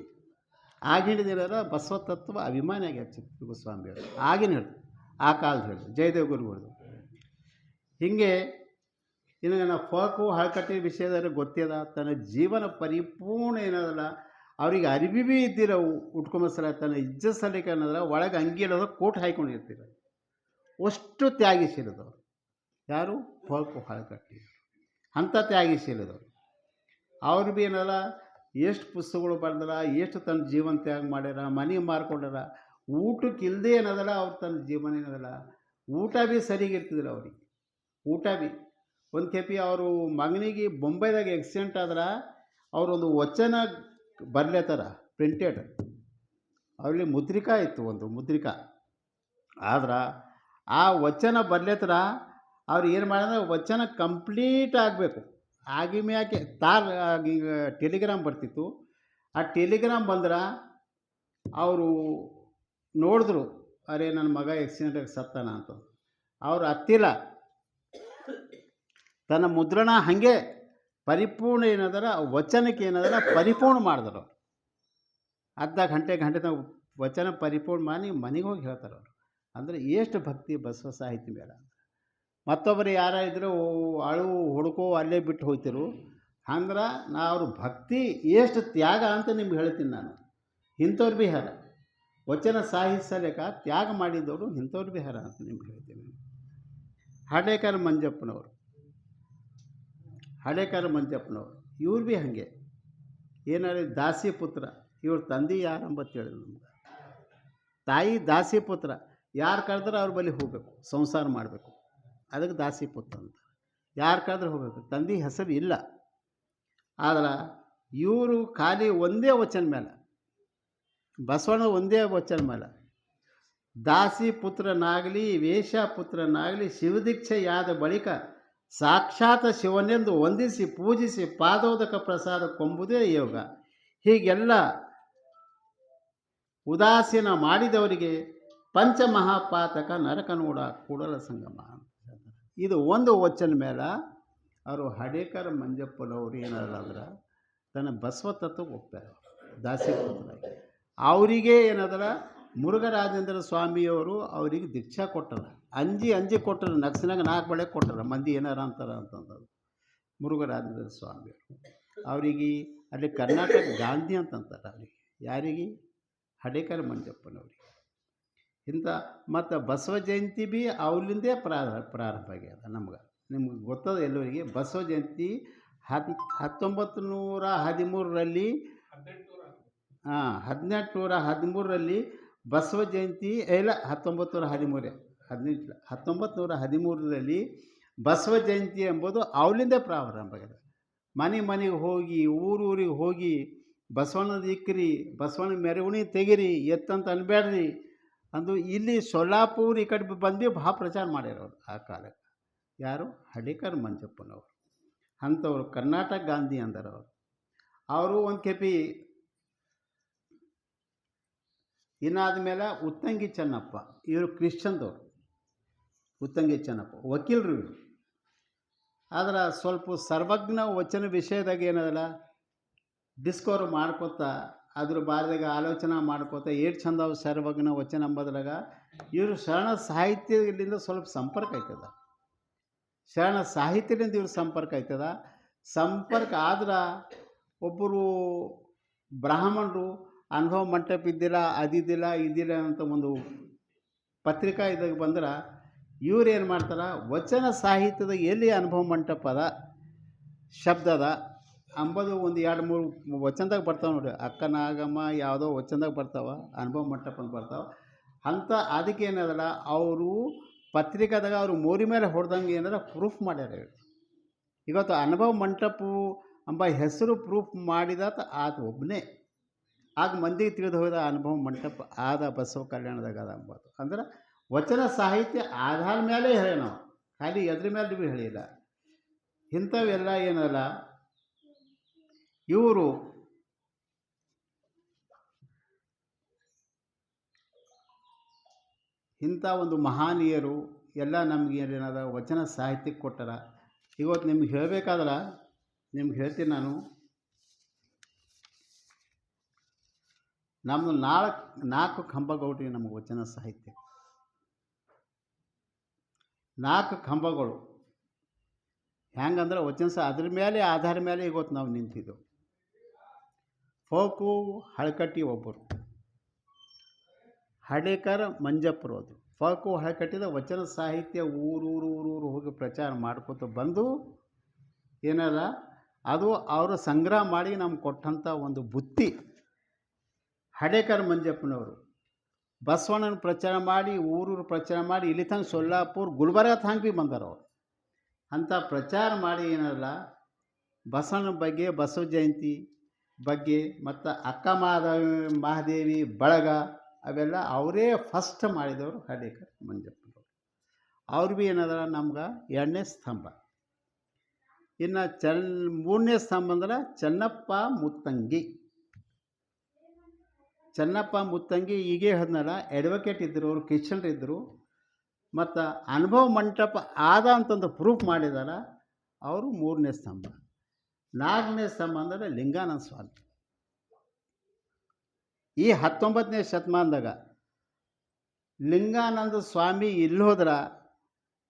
ಆಗಿನ ದಿನ ಬಸವ ತತ್ವ ಅಭಿಮಾನಿ ಆಗ್ಯಾರ ಚಿತ್ರದುರ್ಗ ಸ್ವಾಮಿಯವರು. ಆಗಿನ ಹೇಳಿದ್ರು, ಆ ಕಾಲದ ಹೇಳಿದ್ರು ಜಯದೇವ್ ಗುರುಗಳು. ಹೀಗೆ ಇನ್ನು ನಾವು ಫೋಕು ಹಳಕಟ್ಟಿ ವಿಷಯದಲ್ಲಿ ಗೊತ್ತಿದ ತನ್ನ ಜೀವನ ಪರಿಪೂರ್ಣ ಏನದಲ್ಲ, ಅವ್ರಿಗೆ ಅರಿವಿ ಭೀ ಇದ್ದಿರ ಉಟ್ಕೊಂಬಸಲ ತನ್ನ ಇಜ್ಜ ಸಲಿಕೆ ಅನ್ನೋದ್ರ ಒಳಗೆ ಅಂಗಿ ಇರೋದು ಕೋಟ್ ಹಾಯ್ಕೊಂಡಿರ್ತೀರ. ಅಷ್ಟು ತ್ಯಾಗಿಸಿರೋದವ್ರು ಯಾರು? ಫೋಕು ಹಳಕಟ್ಟಿ. ಅಂಥ ತ್ಯಾಗಿಸಿರೋದವ್ರು. ಅವ್ರು ಭೀ ಏನಲ್ಲ ಎಷ್ಟು ಪುಸ್ತಕಗಳು ಬರೆದಾರ, ಎಷ್ಟು ತನ್ನ ಜೀವನ ತ್ಯಾಗ ಮಾಡ್ಯಾರ, ಮನೆ ಮಾರ್ಕೊಂಡಾರ. ಊಟಕ್ಕೆ ಇಲ್ಲದೆ ಏನದಲ್ಲ ಅವ್ರು ತನ್ನ ಜೀವನ ಏನದಲ್ಲ, ಊಟ ಭೀ ಸರಿಗಿರ್ತಿದ್ರು ಅವ್ರಿಗೆ. ಊಟ ಭೀ ಒಂದು ಕೆಪಿ ಅವರು ಮಗನಿಗೆ ಬೊಂಬೈದಾಗ ಆಕ್ಸಿಡೆಂಟ್ ಆದ್ರೆ ಅವರೊಂದು ವಚನ ಬರ್ಲೇತಾರ ಪ್ರಿಂಟೆಡ್. ಅವರಲ್ಲಿ ಮುದ್ರಿಕಾ ಇತ್ತು, ಒಂದು ಮುದ್ರಿಕಾ. ಆದ್ರೆ ಆ ವಚನ ಬರ್ಲೇತರ ಅವ್ರು ಏನು ಮಾಡಿದ್ರೆ ವಚನ ಕಂಪ್ಲೀಟ್ ಆಗಬೇಕು. ಆಗಿ ಮ್ಯಾಕೆ ಈಗ ಟೆಲಿಗ್ರಾಮ್ ಬರ್ತಿತ್ತು. ಆ ಟೆಲಿಗ್ರಾಮ್ ಬಂದ್ರೆ ಅವರು ನೋಡಿದ್ರು, ಅರೆ ನನ್ನ ಮಗ ಆಕ್ಸಿಡೆಂಟಾಗಿ ಸತ್ತಾನ ಅಂತ. ಅವ್ರು ಹತ್ತಿಲ್ಲ, ತನ್ನ ಮುದ್ರಣ ಹಾಗೆ ಪರಿಪೂರ್ಣ ಏನದರ ವಚನಕ್ಕೆ ಏನದರ ಪರಿಪೂರ್ಣ ಮಾಡಿದ್ರು. ಅರ್ಧ ಗಂಟೆ ತಾವು ವಚನ ಪರಿಪೂರ್ಣ ಮಾಡಿ ಮನೆಗೆ ಹೋಗಿ ಹೇಳ್ತಾರೆ ಅವರು. ಅಂದರೆ ಎಷ್ಟು ಭಕ್ತಿ ಬಸವ ಸಾಹಿತ್ಯ ಮೇಲೆ. ಮತ್ತೊಬ್ಬರು ಯಾರ ಇದ್ದರೂ ಅಳು ಹುಡುಕೋ ಅಲ್ಲೇ ಬಿಟ್ಟು ಹೋಗ್ತಿರು. ಅಂದ್ರೆ ನಾ ಅವ್ರ ಭಕ್ತಿ ಎಷ್ಟು ತ್ಯಾಗ ಅಂತ ನಿಮ್ಗೆ ಹೇಳ್ತೀನಿ ನಾನು. ಇಂಥವ್ರು ಭೀ ಹಾರ ವಚನ ಸಾಹಿತ್ಯಲೇಕ ತ್ಯಾಗ ಮಾಡಿದವರು ಇಂಥವ್ರು ಭೀ ಹಾರ ಅಂತ ನಿಮ್ಗೆ ಹೇಳ್ತೀನಿ. ಹಡೇಕರ್ ಮಂಜಪ್ಪನವರು ಇವ್ರು ಭೀ ಹಾಗೆ ಏನಾರ ದಾಸಿ ಪುತ್ರ. ಇವ್ರ ತಂದೆ ಯಾರಂಬತ್ತು ಹೇಳಿದ್ರು ನಮ್ಗೆ. ತಾಯಿ ದಾಸಿ ಪುತ್ರ, ಯಾರು ಕರೆದ್ರೆ ಅವ್ರ ಬಳಿ ಹೋಗಬೇಕು, ಸಂಸಾರ ಮಾಡಬೇಕು, ಅದಕ್ಕೆ ದಾಸಿ ಪುತ್ರ ಅಂತ. ಯಾರು ಕರೆದ್ರೆ ಹೋಗಬೇಕು, ತಂದೆ ಹೆಸರು ಇಲ್ಲ. ಆದ್ರೆ ಇವರು ಖಾಲಿ ಒಂದೇ ವಚನ ಮೇಲೆ, ಬಸವಣ್ಣ ಒಂದೇ ವಚನ ಮೇಲೆ, ದಾಸಿ ಪುತ್ರನಾಗಲಿ ವೇಷ ಪುತ್ರನಾಗಲಿ ಶಿವದೀಕ್ಷೆಯಾದ ಬಳಿಕ ಸಾಕ್ಷಾತ್ ಶಿವನೆಂದು ವಂದಿಸಿ ಪೂಜಿಸಿ ಪಾದೋದಕ ಪ್ರಸಾದ ಕೊಂಬುದೇ ಯೋಗ. ಹೀಗೆಲ್ಲ ಉದಾಸೀನ ಮಾಡಿದವರಿಗೆ ಪಂಚಮಹಾಪಾತಕ ನರಕ ನೋಡ ಕೂಡಲ ಸಂಗಮ. ಇದು ಒಂದು ವಚನ ಮೇಲೆ ಅವರು ಹಡೇಕರ್ ಮಂಜಪ್ಪನವರು ಏನಾರ ಅಂದ್ರೆ ತನ್ನ ಬಸವ ತತ್ವಕ್ಕೆ ಹೋಗ್ತಾರೆ. ದಾಸಿ ಪುತ್ರ ಅವರಿಗೆ ಏನಾದ್ರ ಮುರುಘರಾಜೇಂದ್ರ ಸ್ವಾಮಿಯವರು ಅವರಿಗೆ ದೀಕ್ಷಾ ಕೊಟ್ಟರ. ಅಂಜಿ ಕೊಟ್ಟರು. ನಕ್ಸಿನಾಗ 4 ಬಳೆ ಕೊಟ್ಟರು. ಮಂದಿ ಏನಾರ ಅಂತಾರೆ ಅಂತಂದರು. ಮುರುಘರಾಜೇಂದ್ರ ಸ್ವಾಮಿಯವರು ಅವರಿಗೆ ಅಲ್ಲಿ ಕರ್ನಾಟಕ ಗಾಂಧಿ ಅಂತಂತಾರೆ. ಅವರಿಗೆ ಯಾರಿಗೆ? ಹಡೇಕರ್ ಮಂಜಪ್ಪನವ್ರಿಗೆ. ಇಂಥ ಮತ್ತು ಬಸವ ಜಯಂತಿ ಭೀ ಅವಲಿಂದೇ ಪ್ರಾರಂಭ ಆಗ್ಯದ. ನಿಮ್ಗೆ ಗೊತ್ತದ ಎಲ್ಲರಿಗೆ. ಬಸವ ಜಯಂತಿ 1813ರಲ್ಲಿ 1813ರಲ್ಲಿ ಬಸವ ಜಯಂತಿ ಇಲ್ಲ 1913ರಲ್ಲಿ ಬಸವ ಜಯಂತಿ ಎಂಬುದು ಅವಲಿಂದೇ ಪ್ರಾರಂಭ ಆಗ್ಯದ. ಮನೆಗೆ ಹೋಗಿ ಊರಿಗೆ ಹೋಗಿ ಬಸವಣ್ಣದ ಇಕ್ಕಿರಿ, ಬಸವಣ್ಣ ಮೆರವಣಿಗೆ ತೆಗಿರಿ, ಎತ್ತಂತ ಅನ್ಬೇಡ್ರಿ ಅಂದು ಇಲ್ಲಿ ಸೊಲ್ಲಾಪುರ ಈ ಕಡೆ ಬಂದು ಭಾಳ ಪ್ರಚಾರ ಮಾಡ್ಯಾರವ್ರು ಆ ಕಾಲಕ್ಕೆ. ಯಾರು? ಹಡೇಕರ್ ಮಂಜಪ್ಪನವರು. ಅಂಥವ್ರು ಕರ್ನಾಟಕ ಗಾಂಧಿ ಅಂದರವರು. ಅವರು ಒಂದು ಕೆಪಿ ಇನ್ನಾದ ಮೇಲೆ ಉತ್ತಂಗಿ ಚೆನ್ನಪ್ಪ, ಇವರು ಕ್ರಿಶ್ಚನ್ದವರು. ಉತ್ತಂಗಿ ಚೆನ್ನಪ್ಪ ವಕೀಲರು ಇವರು. ಆದ್ರೆ ಸ್ವಲ್ಪ ಸರ್ವಜ್ಞ ವಚನ ವಿಷಯದಾಗ ಏನದಲ್ಲ ಡಿಸ್ಕವರ್ ಮಾಡ್ಕೋತಾ ಅದ್ರ ಬಾರಿದಾಗ ಆಲೋಚನೆ ಮಾಡ್ಕೋತಾ ಏಟ್ ಚಂದ ಸರ್ವಜ್ಞ ವಚನ ಅಂಬೋದ್ರಾಗ ಇವರು ಶರಣ ಸಾಹಿತ್ಯದಿಂದ ಸ್ವಲ್ಪ ಸಂಪರ್ಕ ಆಯ್ತದ. ಶರಣ ಸಾಹಿತ್ಯದಿಂದ ಇವ್ರ ಸಂಪರ್ಕ ಆಯ್ತದ. ಸಂಪರ್ಕ ಆದ್ರೆ ಒಬ್ಬರು ಬ್ರಾಹ್ಮಣರು ಅನುಭವ ಮಂಟಪ ಇದ್ದಿಲ್ಲ, ಅದಿದ್ದಿಲ್ಲ, ಇದ್ದಿಲ್ಲ ಅಂತ ಒಂದು ಪತ್ರಿಕಾ ಇದಾಗ ಬಂದ್ರೆ ಇವ್ರು ಏನು ಮಾಡ್ತಾರೆ, ವಚನ ಸಾಹಿತ್ಯದ ಎಲ್ಲಿ ಅನುಭವ ಮಂಟಪ ಅದ ಶಬ್ದದ ಅಂಬೋದು ಒಂದು 2-3 ವಚನದಾಗ ಬರ್ತಾವೆ ನೋಡಿರಿ. ಅಕ್ಕನಾಗಮ್ಮ ಯಾವುದೋ ವಚನದಾಗ ಬರ್ತಾವೆ, ಅನುಭವ ಮಂಟಪ ಅಂತ ಬರ್ತಾವೆ. ಅಂಥ ಅದಕ್ಕೆ ಏನದಲ್ಲ ಅವರು ಪತ್ರಿಕಾದಾಗ ಅವರು ಮೋರಿ ಮೇಲೆ ಹೊಡೆದಂಗೆ ಏನಾರ ಪ್ರೂಫ್ ಮಾಡ್ಯಾರ. ಇವತ್ತು ಅನುಭವ ಮಂಟಪ ಎಂಬ ಹೆಸರು ಪ್ರೂಫ್ ಮಾಡಿದಾತ ಆತ ಒಬ್ಬನೇ. ಆಗ ಮಂದಿಗೆ ತಿಳಿದು ಹೋದ ಅನುಭವ ಮಂಟಪ ಆದ ಬಸವ ಕಲ್ಯಾಣದಾಗ ಅದ ಅಂಬೋದು. ಅಂದ್ರೆ ವಚನ ಸಾಹಿತ್ಯ ಆಧಾರ ಮೇಲೆ ಹೇಳಿ ನಾವು, ಖಾಲಿ ಎದ್ರ ಮೇಲೆ ಭೀ ಹೇಳಿಲ್ಲ. ಇಂಥವೆಲ್ಲ ಏನಲ್ಲ ಇವರು ಇಂಥ ಒಂದು ಮಹಾನೀಯರು ಎಲ್ಲ ನಮ್ಗೆ ಏನದ ವಚನ ಸಾಹಿತ್ಯಕ್ಕೆ ಕೊಟ್ಟಾರ. ಇವತ್ತು ನಿಮ್ಗೆ ಹೇಳಬೇಕಾದ್ರೆ ನಿಮ್ಗೆ ಹೇಳ್ತೀನಿ ನಾನು, ನಮ್ಮದು 4 ಕಂಬಗೌಡ್ರಿ ನಮಗೆ ವಚನ ಸಾಹಿತ್ಯ. 4 ಕಂಬಗಳು ಹೆಂಗಂದ್ರೆ ವಚನ ಅದ್ರ ಮೇಲೆ ಆಧಾರ ಮೇಲೆ ಇವತ್ತು ನಾವು ನಿಂತಿದ್ದೆವು. ಫೋಕು ಹಳಕಟ್ಟಿ ಒಬ್ಬರು, ಹಡೇಕರ್ ಮಂಜಪ್ಪರು. ಅದು ಫೋಕು ಹಳಕಟ್ಟಿದ ವಚನ ಸಾಹಿತ್ಯ ಊರೂರು ಹೋಗಿ ಪ್ರಚಾರ ಮಾಡ್ಕೊತ ಬಂದು ಏನಲ್ಲ ಅದು ಅವರು ಸಂಗ್ರಹ ಮಾಡಿ ನಮ್ಗೆ ಕೊಟ್ಟಂಥ ಒಂದು ಬುತ್ತಿ. ಹಡೇಕರ್ ಮಂಜಪ್ಪನವರು ಬಸವಣ್ಣನ ಪ್ರಚಾರ ಮಾಡಿ ಊರೂರು ಪ್ರಚಾರ ಮಾಡಿ ಇಲ್ಲಿ ತನಕ ಸೊಲ್ಲಾಪುರ ಗುಲ್ಬರ್ಗ ತನಕ ಭೀ ಬಂದಾರ ಅವರು. ಅಂಥ ಪ್ರಚಾರ ಮಾಡಿ ಏನಲ್ಲ ಬಸವಣ್ಣನ ಬಗ್ಗೆ, ಬಸವ ಜಯಂತಿ ಬಗ್ಗೆ ಮತ್ತು ಅಕ್ಕ ಮಹಾದೇವಿ ಬಳಗ ಅವೆಲ್ಲ ಅವರೇ ಫಸ್ಟ್ ಮಾಡಿದವರು ಹಡೇಕರ್ ಮಂಜಪ್ಪನವರು. ಅವ್ರು ಭೀ ಏನದ ನಮ್ಗೆ 2ನೇ ಸ್ತಂಭ. ಇನ್ನು 3ನೇ ಸ್ತಂಭ ಅಂದ್ರೆ ಚೆನ್ನಪ್ಪ ಮುತ್ತಂಗಿ. ಚೆನ್ನಪ್ಪ ಮುತ್ತಂಗಿ ಈಗೇ ಹೇಳಿದ್ನಲ್ಲ ಅಡ್ವೊಕೇಟ್ ಇದ್ದರು, ಅವರು ಕ್ರಿಶ್ಚನ್ರು ಇದ್ದರು. ಮತ್ತು ಅನುಭವ ಮಂಟಪ ಆದ ಅಂತಂದು ಪ್ರೂಫ್ ಮಾಡಿದಾರ ಅವರು 3ನೇ ಸ್ತಂಭ. 4ನೇ ಸ್ತಂಭ ಅಂದರೆ ಲಿಂಗಾನಂದ ಸ್ವಾಮಿ. ಈ 19ನೇ ಶತಮಾನದಾಗ ಲಿಂಗಾನಂದ ಸ್ವಾಮಿ ಇಲ್ಲಿ ಹೋದ್ರೆ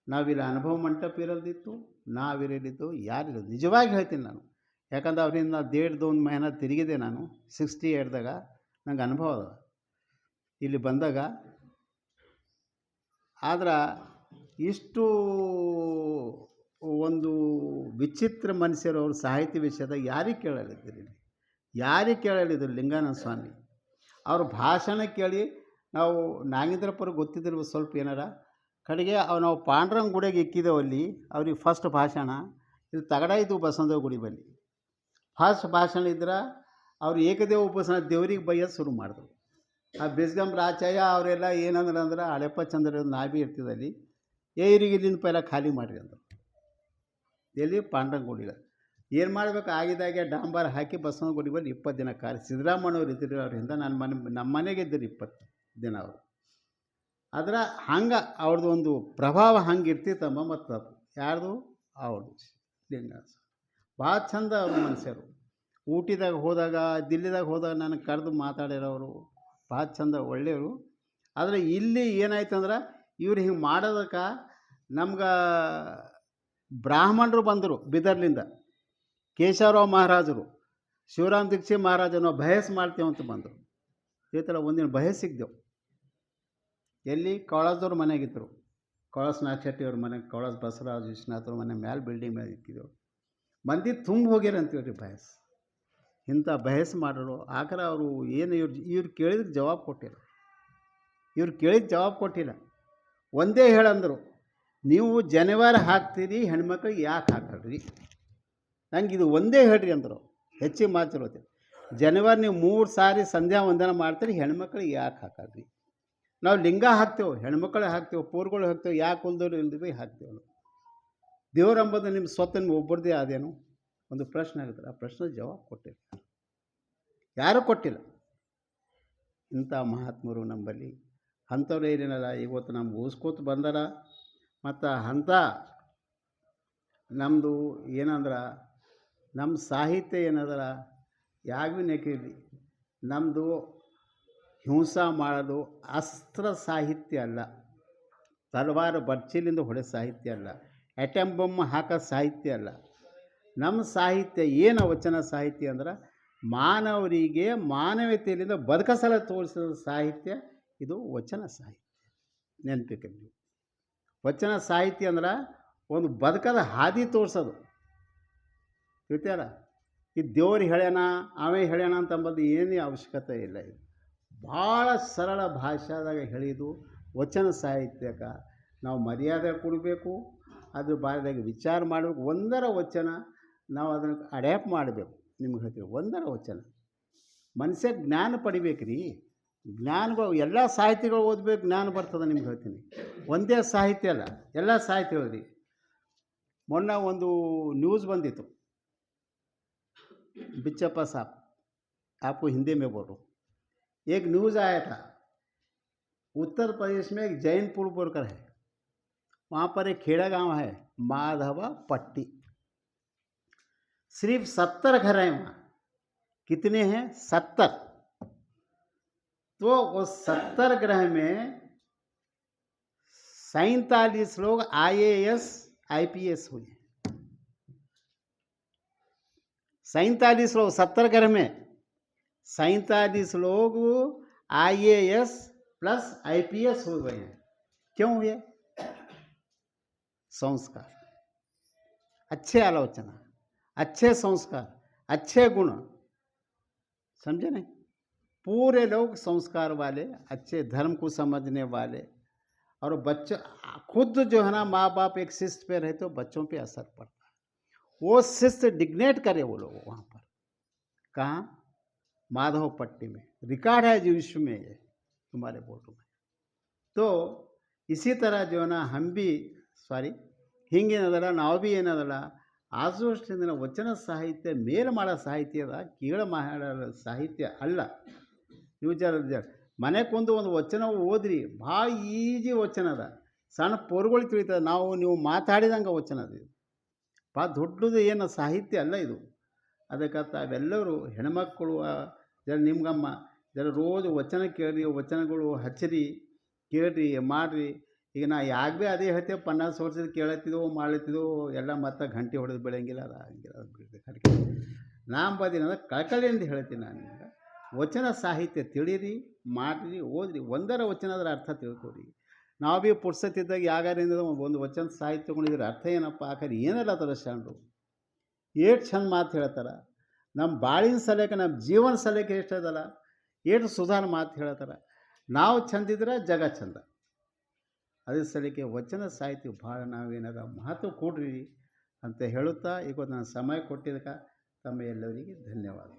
ನಾವಿಲ್ಲಿ ಅನುಭವ ಮಂಟಪ ಇರೋದಿತ್ತು, ನಾವಿರಲಿದ್ದು ಯಾರಿರೋದು. ನಿಜವಾಗಿ ಹೇಳ್ತೀನಿ ನಾನು, ಯಾಕಂದ್ರೆ ಅವರಿಂದ 1.5 ಮಹಿನ ತಿರುಗಿದೆ ನಾನು. 68ದಾಗ ನಂಗೆ ಅನುಭವ ಅದ ಇಲ್ಲಿ ಬಂದಾಗ. ಆದ್ರೆ ಇಷ್ಟು ಒಂದು ವಿಚಿತ್ರ ಮನುಷ್ಯರು ಅವರು ಸಾಹಿತ್ಯ ವಿಷಯದಾಗ ಯಾರಿಗೆ ಕೇಳಲಿದ್ದೀರಿ, ಯಾರಿಗೆ ಕೇಳಲಿದ್ರು ಲಿಂಗಾನಂದ ಸ್ವಾಮಿ ಅವ್ರ ಭಾಷಣ ಕೇಳಿ ನಾವು ನಾಗೇಂದ್ರಪ್ಪರು ಗೊತ್ತಿದ್ರು ಸ್ವಲ್ಪ ಏನಾರ ಕಡೆಗೆ ನಾವು ಪಾಂಡ್ರಂಗ ಗುಡಿಗೆ ಇಕ್ಕಿದ್ದೇವೆ. ಅಲ್ಲಿ ಅವ್ರಿಗೆ ಫಸ್ಟ್ ಭಾಷಣ ಇದು ತಗಡ ಇದು ಬಸವದೇವ ಗುಡಿ ಬಲ್ಲಿ ಫಸ್ಟ್ ಭಾಷಣ ಇದ್ರೆ ಅವ್ರು ಏಕದೇವ ಉಪಾಸನ ದೇವ್ರಿಗೆ ಬೈಯೋದು ಶುರು ಮಾಡಿದ್ರು. ಆ ಬಿಸ್ಗಂ ರಾಚಯ್ಯ ಅವರೆಲ್ಲ ಏನಂದ್ರೆ ಅಂದ್ರೆ ಹಳೆಪ್ಪ ಚಂದ್ರ ನಾಭಿ ಇರ್ತಿದ್ದಲ್ಲಿ ಇವ್ರಿಗೆ ಇಲ್ಲಿಂದ ಪೈಲ ಖಾಲಿ ಮಾಡಿರಿ ಅಂದರು. ಎಲ್ಲಿ ಪಾಂಡ್ರಂಗ ಗುಡಿಗೆ ಏನು ಮಾಡ್ಬೇಕು ಆಗಿದಾಗೆ ಡಾಂಬಾರ್ ಹಾಕಿ ಬಸವನ ಗುಡಿ ಬಲ್ಲಿ 20 ದಿನ ಕಾರ್ಯ. ಸಿದ್ದರಾಮಣ್ಣವ್ರು ಇದ್ದರು ಅವರಿಂದ ನಮ್ಮ ಮನೆಗೆ ಇದ್ದರು 20 ದಿನ ಅವರು. ಆದ್ರೆ ಹಂಗೆ ಅವ್ರದ್ದು ಒಂದು ಪ್ರಭಾವ ಹಂಗೆ ಇರ್ತಿತ್ತಮ್ಮ. ಮತ್ತು ಯಾರ್ದು ಅವ್ರದ್ದು ಲಿಂಗಾಸ ಭಾಳ ಚಂದ ಅವ್ರ ಮನುಷ್ಯರು. ಊಟಿದಾಗ ಹೋದಾಗ ದಿಲ್ಲಿದಾಗ ಹೋದಾಗ ನನಗೆ ಕರೆದು ಮಾತಾಡಿರೋರು ಭಾಳ ಚಂದ ಒಳ್ಳೆಯವರು. ಆದರೆ ಇಲ್ಲಿ ಏನಾಯ್ತು ಅಂದ್ರೆ ಇವ್ರು ಹಿಂಗೆ ಮಾಡೋದಕ್ಕೆ ನಮ್ಗೆ ಬ್ರಾಹ್ಮಣರು ಬಂದರು ಬೀದರ್ಲಿಂದ. ಕೇಶವರಾವ್ ಮಹಾರಾಜರು, ಶಿವರಾಮ್ ದೀಕ್ಷೆ ಮಹಾರಾಜ ನಾವು ಬಯಸ್ ಮಾಡ್ತೇವಂತ ಬಂದರು. ಈ ಥರ ಒಂದಿನ ಬಯಸ್ ಸಿಗ್ದೆವು. ಎಲ್ಲಿ ಕೌಳಸ್ದವ್ರ ಮನೆಗಿದ್ದರು, ಕೌಳಸ್ ನಾಗಶೆಟ್ಟಿಯವ್ರ ಮನೆಗೆ, ಕೌಳಸ್ ಬಸವರಾಜ್ ವಿಶ್ವನಾಥ್ರ ಮನೆ ಮೇಲೆ ಬಿಲ್ಡಿಂಗ್ ಮೇಲೆ ಇಕ್ಕಿದ್ದೆವು. ಮಂದಿ ತುಂಬ ಹೋಗ್ಯಾರಂತೀವ್ರಿ ಬಯಸ್. ಇಂಥ ಬಯಸ್ ಮಾಡೋರು ಆಖರ ಅವರು ಏನು ಇವ್ರು ಕೇಳಿದ್ರೆ ಜವಾಬು ಕೊಟ್ಟಿಲ್ಲ. ಇವ್ರು ಕೇಳಿದ ಜವಾಬು ಕೊಟ್ಟಿಲ್ಲ. ಒಂದೇ ಹೇಳಂದರು, ನೀವು ಜನವಾರ ಹಾಕ್ತೀರಿ ಹೆಣ್ಮಕ್ಳಿಗೆ ಯಾಕೆ ಹಾಕಲ್ರಿ, ನಂಗೆ ಇದು ಒಂದೇ ಹೇಳ್ರಿ ಅಂದರು. ಹೆಚ್ಚಿಗೆ ಮಾತಿರೋದು ಜನವಾರ ನೀವು 3 ಸಾರಿ ಸಂಧ್ಯಾ ವಂದನ ಮಾಡ್ತೀರಿ, ಹೆಣ್ಮಕ್ಳಿಗೆ ಯಾಕೆ ಹಾಕಲ್ರಿ. ನಾವು ಲಿಂಗ ಹಾಕ್ತೇವೆ, ಹೆಣ್ಮಕ್ಳಿಗೆ ಹಾಕ್ತೇವೆ, ಪೂರ್ಗಳು ಹಾಕ್ತೇವೆ, ಯಾಕೆ ಹೊಲ್ದವ್ರು ಇಲ್ದಿವಿ ಹಾಕ್ತೇವೆ. ದೇವ್ರು ಅಂಬೋದು ನಿಮ್ಮ ಸ್ವತ್ತು ನಿಮ್ಮ ಒಬ್ಬರದೇ ಆದೇನು ಒಂದು ಪ್ರಶ್ನೆ ಆಗುತ್ತೆ. ಆ ಪ್ರಶ್ನೆ ಜವಾಬು ಕೊಟ್ಟಿಲ್ಲ. ಯಾರೂ ಕೊಟ್ಟಿಲ್ಲ. ಇಂಥ ಮಹಾತ್ಮರು ನಂಬಲ್ಲಿ ಅಂಥವ್ರು ಏನೇನಲ್ಲ ಇವತ್ತು ನಮ್ಗೆ ಉಳಿಸ್ಕೋತ ಬಂದಾರ. ಮತ್ತು ಅಂಥ ನಮ್ಮದು ಏನಂದ್ರೆ ನಮ್ಮ ಸಾಹಿತ್ಯ ಏನದಲ್ಲ ಯಾವಾಗೂ ನೆಕಿರಲಿ, ನಮ್ಮದು ಹಿಂಸೆ ಮಾಡೋದು ಅಸ್ತ್ರ ಸಾಹಿತ್ಯ ಅಲ್ಲ, ತಲವಾರು ಬರ್ಚಿಲಿಂದ ಹೊಡೆ ಸಾಹಿತ್ಯ ಅಲ್ಲ, ಅಟೆಂಬ್ ಬೊಮ್ಮ ಹಾಕೋ ಸಾಹಿತ್ಯ ಅಲ್ಲ. ನಮ್ಮ ಸಾಹಿತ್ಯ ಏನು ವಚನ ಸಾಹಿತ್ಯ ಅಂದ್ರೆ ಮಾನವರಿಗೆ ಮಾನವೀಯತೆಯಿಂದ ಬದುಕಸಲ ತೋರಿಸಿದ ಸಾಹಿತ್ಯ ಇದು ವಚನ ಸಾಹಿತ್ಯ. ನೆನಪಿಕಲ್ಲಿ ವಚನ ಸಾಹಿತ್ಯ ಅಂದ್ರೆ ಒಂದು ಬದುಕದ ಹಾದಿ ತೋರಿಸೋದು. ತಿಳ್ತಾರ? ಈ ದೇವ್ರು ಹೇಳ್ಯಾನ ಅವೇ ಹೇಳ್ಯಾನ ಅಂತಂಬುದು ಏನೇ ಅವಶ್ಯಕತೆ ಇಲ್ಲ. ಇದು ಭಾಳ ಸರಳ ಭಾಷೆದಾಗ ಹೇಳಿದು ವಚನ ಸಾಹಿತ್ಯಕ್ಕೆ ನಾವು ಮರ್ಯಾದೆ ಕೊಡಬೇಕು. ಅದು ಬಾರಿದಾಗ ವಿಚಾರ ಮಾಡಬೇಕು. ಒಂದರ ವಚನ ನಾವು ಅದನ್ನು ಅಡ್ಯಾಪ್ಟ್ ಮಾಡಬೇಕು. ನಿಮ್ಗೆ ಹೇಳ್ತೀವಿ ಒಂದರ ವಚನ ಮನುಷ್ಯ ಜ್ಞಾನ ಪಡಿಬೇಕು ರೀ. ಜ್ಞಾನಗಳು ಎಲ್ಲ ಸಾಹಿತ್ಯಗಳು ಓದಬೇಕು, ಜ್ಞಾನ ಬರ್ತದೆ. ನಿಮ್ಗೆ ಹೇಳ್ತೀನಿ ಒಂದೇ ಸಾಹಿತ್ಯ ಅಲ್ಲ, ಎಲ್ಲ ಸಾಹಿತ್ಯ ಓದಿ. ಮೊನ್ನೆ ಒಂದು न्यूज़ ಬಂದಿತ್ತು, बिच्चप्पा साहब, आपको हिंदी में बोल रहा हूँ। एक न्यूज़ आया था, उत्तर प्रदेश में एक जैनपुर बोलकर है, वहाँ पर एक खेड़ा गांव है माधवा पट्टी। सिर्फ 70 घर हैं वहाँ। कितने हैं? 70। तो वो 70 ग्रह में 47 लोग IAS IPS हुए। 47 लोग 70 घर में 47 लोग IAS प्लस IPS हो गए हैं। क्यों हुए? संस्कार, अच्छे आलोचना, अच्छे संस्कार, अच्छे गुण, समझे नहीं? पूरे लोग संस्कार वाले, अच्छे धर्म को समझने वाले। और बच्चे खुद जो है ना, माँ बाप एक शिस्त पे रहे तो बच्चों पे असर पड़ता है। वो शिस्त डिग्नेट करे वो लोग वहाँ पर। कहाँ? माधव पट्टी में। रिकॉर्ड है जो विश्व में, ये तुम्हारे बोर्ड में। तो इसी तरह जो है ना हम भी ಹಿಂಗೇನದಲ್ಲ ನಾವು ಭೀ ಏನದಲ್ಲ ಆದಷ್ಟು ದಿನ ವಚನ ಸಾಹಿತ್ಯ ಮೇಲು ಮಾಡೋ ಸಾಹಿತ್ಯದ ಕೀಳು ಮಾಡೋ ಸಾಹಿತ್ಯ ಅಲ್ಲ. ನೀವು ಮನೆಗೊಂದು ಒಂದು ವಚನ ಓದ್ರಿ, ಭಾಳ ಈಜಿ ವಚನ ಅದ. ಸಣ್ಣ ಪೊರ್ಗಳು ತಿಳಿತದೆ. ನೀವು ಮಾತಾಡಿದಂಗೆ ವಚನ ಅದು. ಭಾಳ ದೊಡ್ಡದು ಏನು ಸಾಹಿತ್ಯ ಅಲ್ಲ ಇದು. ಅದಕ್ಕೆ ತಾವೆಲ್ಲರೂ ಹೆಣ್ಮಕ್ಕಳು ನಿಮ್ಗಮ್ಮ ರೋಜು ವಚನ ಕೇಳ್ರಿ, ವಚನಗಳು ಹಚ್ಚಿರಿ, ಕೇಳ್ರಿ, ಮಾಡಿರಿ. ಈಗ ನಾ ಯಾಕೆ ಭೀ ಅದೇ ಹೇಳ್ತೇವೆ, 50 ವರ್ಷದ ಕೇಳತ್ತಿದ್ದೋ ಮಾಡ್ಲತ್ತಿದ್ದೋ ಎಲ್ಲ ಮತ್ತೆ ಗಂಟೆ ಹೊಡೆದು ಬೆಳೆಯಂಗಿಲ್ಲ. ಅದು ಹಂಗಿಲ್ಲ, ಅದು ಬಿಡ್ಬೇಕು. ಅದಕ್ಕೆ ನಾಂಬದಿನ ಕಳಕಳಿಯಿಂದ ಹೇಳ್ತೀನಿ ನಾನು ನಿಮ್ಗೆ, ವಚನ ಸಾಹಿತ್ಯ ತಿಳಿರಿ, ಮಾಡಿರಿ, ಓದ್ರಿ. ಒಂದರ ವಚನದ್ರ ಅರ್ಥ ತಿಳ್ಕೊರಿ. ನಾವು ಭೀ ಪುರ್ಸತ್ತಿದ್ದಾಗ ಯಾಗಾರಿಂದ ಒಂದು ವಚನ ಸಾಹಿತ್ಯ ತೊಗೊಂಡಿದ್ರೆ ಅರ್ಥ ಏನಪ್ಪ ಆಕರಿ ಏನಲ್ಲ ಅದರ ಶಾಂಡ್ರು ಏಟು ಚಂದ ಮಾತು ಹೇಳ್ತಾರೆ. ನಮ್ಮ ಬಾಳಿನ ಸಲಕ್ಕೆ, ನಮ್ಮ ಜೀವನ ಸಲಕ್ಕೆ ಎಷ್ಟದಲ್ಲ ಏಟು ಸುಧಾರ ಮಾತು ಹೇಳ್ತಾರೆ. ನಾವು ಚಂದಿದ್ರೆ ಜಗ ಚಂದ. ಅದೇ ಸಲಕ್ಕೆ ವಚನ ಸಾಹಿತ್ಯ ಭಾಳ ನಾವೇನಾದ ಮಹತ್ವ ಕೊಡ್ರಿ ಅಂತ ಹೇಳುತ್ತಾ, ಈಗ ನಾನು ಸಮಯ ಕೊಟ್ಟಿದ್ದಕ್ಕೆ ತಮ್ಮ ಎಲ್ಲರಿಗೆ ಧನ್ಯವಾದ.